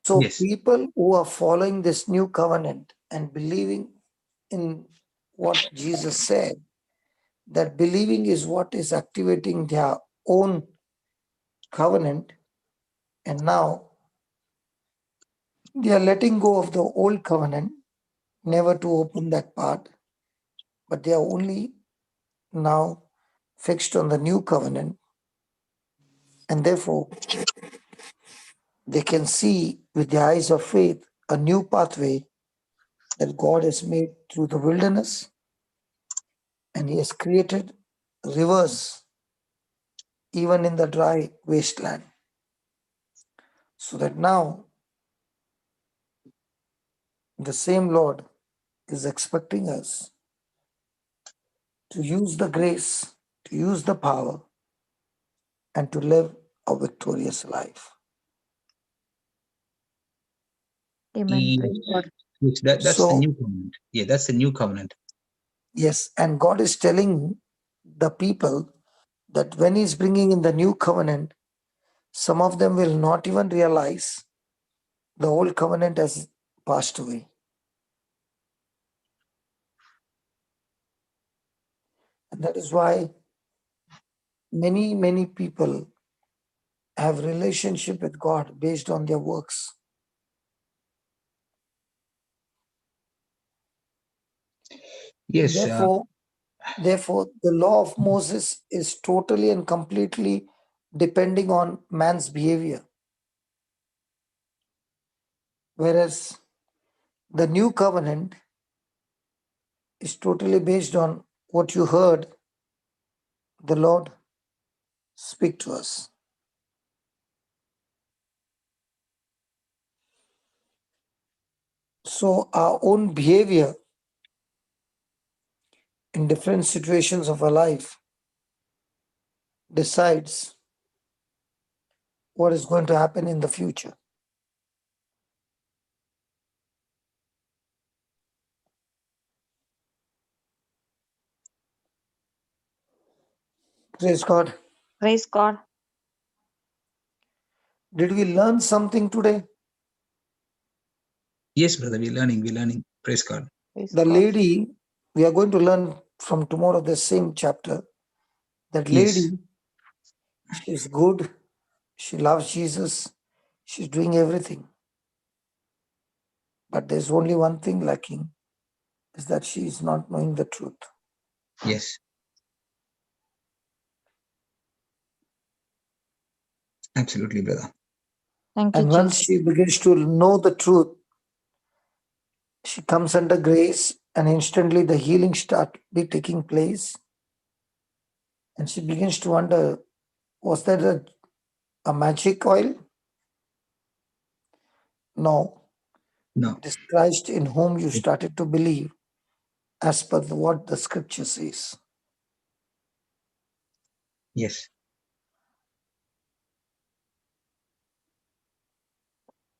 So Yes. people who are following this new covenant and believing in what Jesus said, that believing is what is activating their own covenant, and now they are letting go of the old covenant, never to open that part, but they are only now fixed on the new covenant, and therefore they can see with the eyes of faith a new pathway that God has made through the wilderness, and He has created rivers even in the dry wasteland, so that now The same Lord is expecting us to use the grace, to use the power, and to live a victorious life. Amen. Praise God. Yes, that's the So, new covenant. Yeah, that's the new covenant. yes, and God is telling the people that when He's bringing in the new covenant, some of them will not even realize the old covenant has passed away. And that is why many people have relationship with God based on their works. Yes, Therefore, the law of Moses is totally and completely depending on man's behavior. Whereas the new covenant is totally based on what you heard the Lord speak to us. So our own behavior in different situations of our life decides what is going to happen in the future. Praise God. Praise God. Did we learn something today? yes, brother, we're learning. Praise God. Praise The God. lady, we are going to learn from tomorrow the same chapter. That Yes, lady, she's good. She loves Jesus. She's doing everything. But there's only one thing lacking, is that she is not knowing the truth. yes, absolutely, brother. Thank you, And once Jesus. she begins to know the truth, she comes under grace and instantly the healing start be taking place. And she begins to wonder, was that a magic oil? No, No, it is Christ in whom you started to believe as per what the scripture says. yes,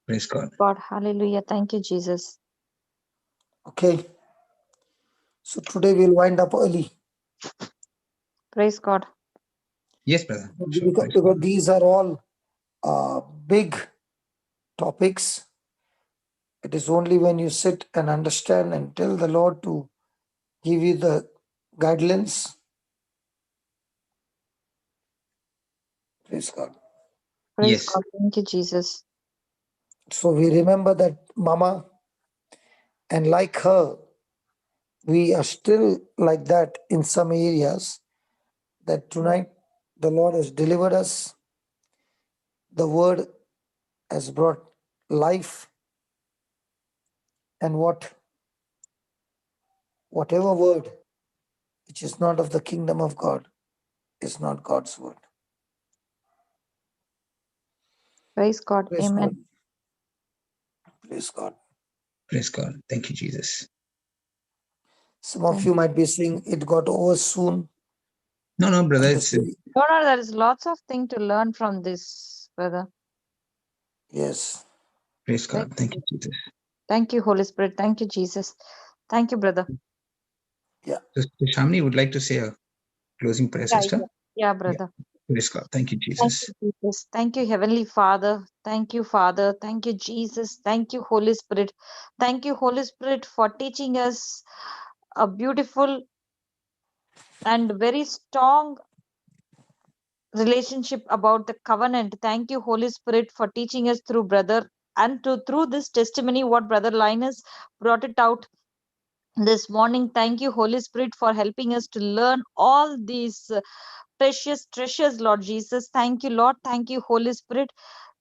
praise God. God. Hallelujah. Thank you, Jesus. Okay, so today we'll wind up early Praise God. Yes, brother. Sure, praise because God. these are all big topics. It is only when you sit and understand and tell the Lord to give you the guidelines. Praise God. Praise Yes, God. Thank you, Jesus. So we remember that Mama, and like her, we are still like that in some areas. That tonight the Lord has delivered us. The word has brought life, and whatever word which is not of the kingdom of God is not God's word. Praise God. Praise Amen. God. Praise God. praise God. Thank you, Jesus. Some of Thank you might be saying it got over soon. No, brother. And It's No, no, there is lots of things to learn from this, brother. yes. praise Thank God. Thank you. you, Jesus. Thank you, Holy Spirit. Thank you, Jesus. Thank you, brother. So Shamini would like to say a closing prayer, Yeah, sister. yeah, brother. Praise God. Thank you, Thank Jesus. you, Jesus. Thank you, Heavenly Father. Thank you, Father. Thank you, Jesus. Thank you, Holy Spirit. Thank you, Holy Spirit, for teaching us a beautiful and very strong relationship about the covenant. Thank you, Holy Spirit, for teaching us through brother and through this testimony, what Brother Linus brought it out this morning. Thank you, Holy Spirit, for helping us to learn all these precious treasures, Lord Jesus. Thank you, Lord. Thank you, Holy Spirit.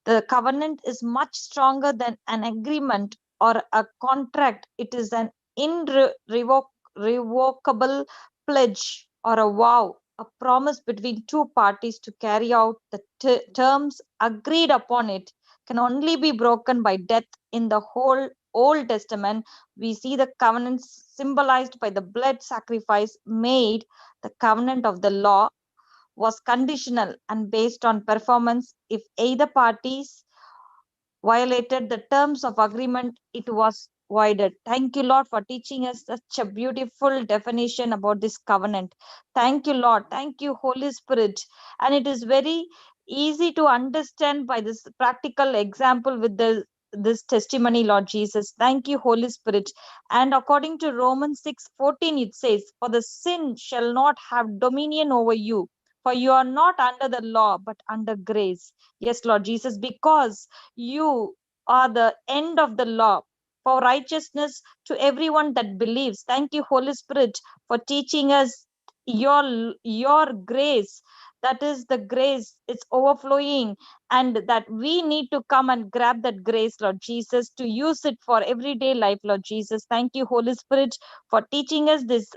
The covenant is much stronger than an agreement or a contract. It is an irrevocable pledge or a vow, a promise between two parties to carry out the terms agreed upon. It can only be broken by death in the whole Old Testament, we see the covenants symbolized by the blood sacrifice made. The covenant of the law was conditional and based on performance. If either parties violated the terms of agreement, it was voided. Thank you, Lord, for teaching us such a beautiful definition about this covenant. Thank you, Lord. Thank you, Holy Spirit. And it is very easy to understand by this practical example with this testimony, Lord Jesus. Thank you, Holy Spirit. And according to Romans 6:14, it says, "For the sin shall not have dominion over you, for you are not under the law, but under grace." Yes, Lord Jesus, because you are the end of the law for righteousness to everyone that believes. Thank you, Holy Spirit, for teaching us your grace. That is the grace, it's overflowing, and that we need to come and grab that grace, Lord Jesus, to use it for everyday life, Lord Jesus. Thank you, Holy Spirit, for teaching us this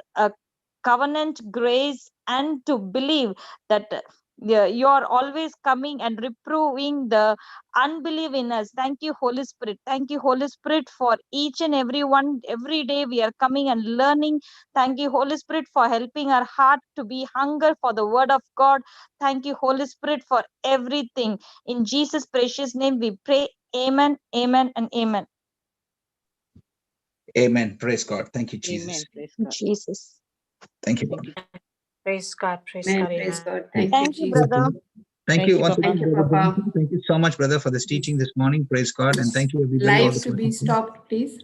covenant grace, and to believe that you are always coming and reproving the unbelief in us. Thank you, Holy Spirit. Thank you, Holy Spirit, for each and every one. Every day we are coming and learning. Thank you, Holy Spirit, for helping our heart to be hunger for the word of God. Thank you, Holy Spirit, for everything. In Jesus' precious name we pray. Amen, amen, and amen. Amen. Praise God. Thank you, Jesus. Amen. Praise God. Jesus. Thank you. Thank you. Praise God. Praise Amen. God. Praise Amen. God. Thank you, Thank you, Jesus. brother. Thank Thank you you, once Papa. again, Thank you, Brother Papa. Johnson. Thank you so much, brother, for this teaching this morning. Praise God. And thank you, everybody. All Live the to be stopped, please.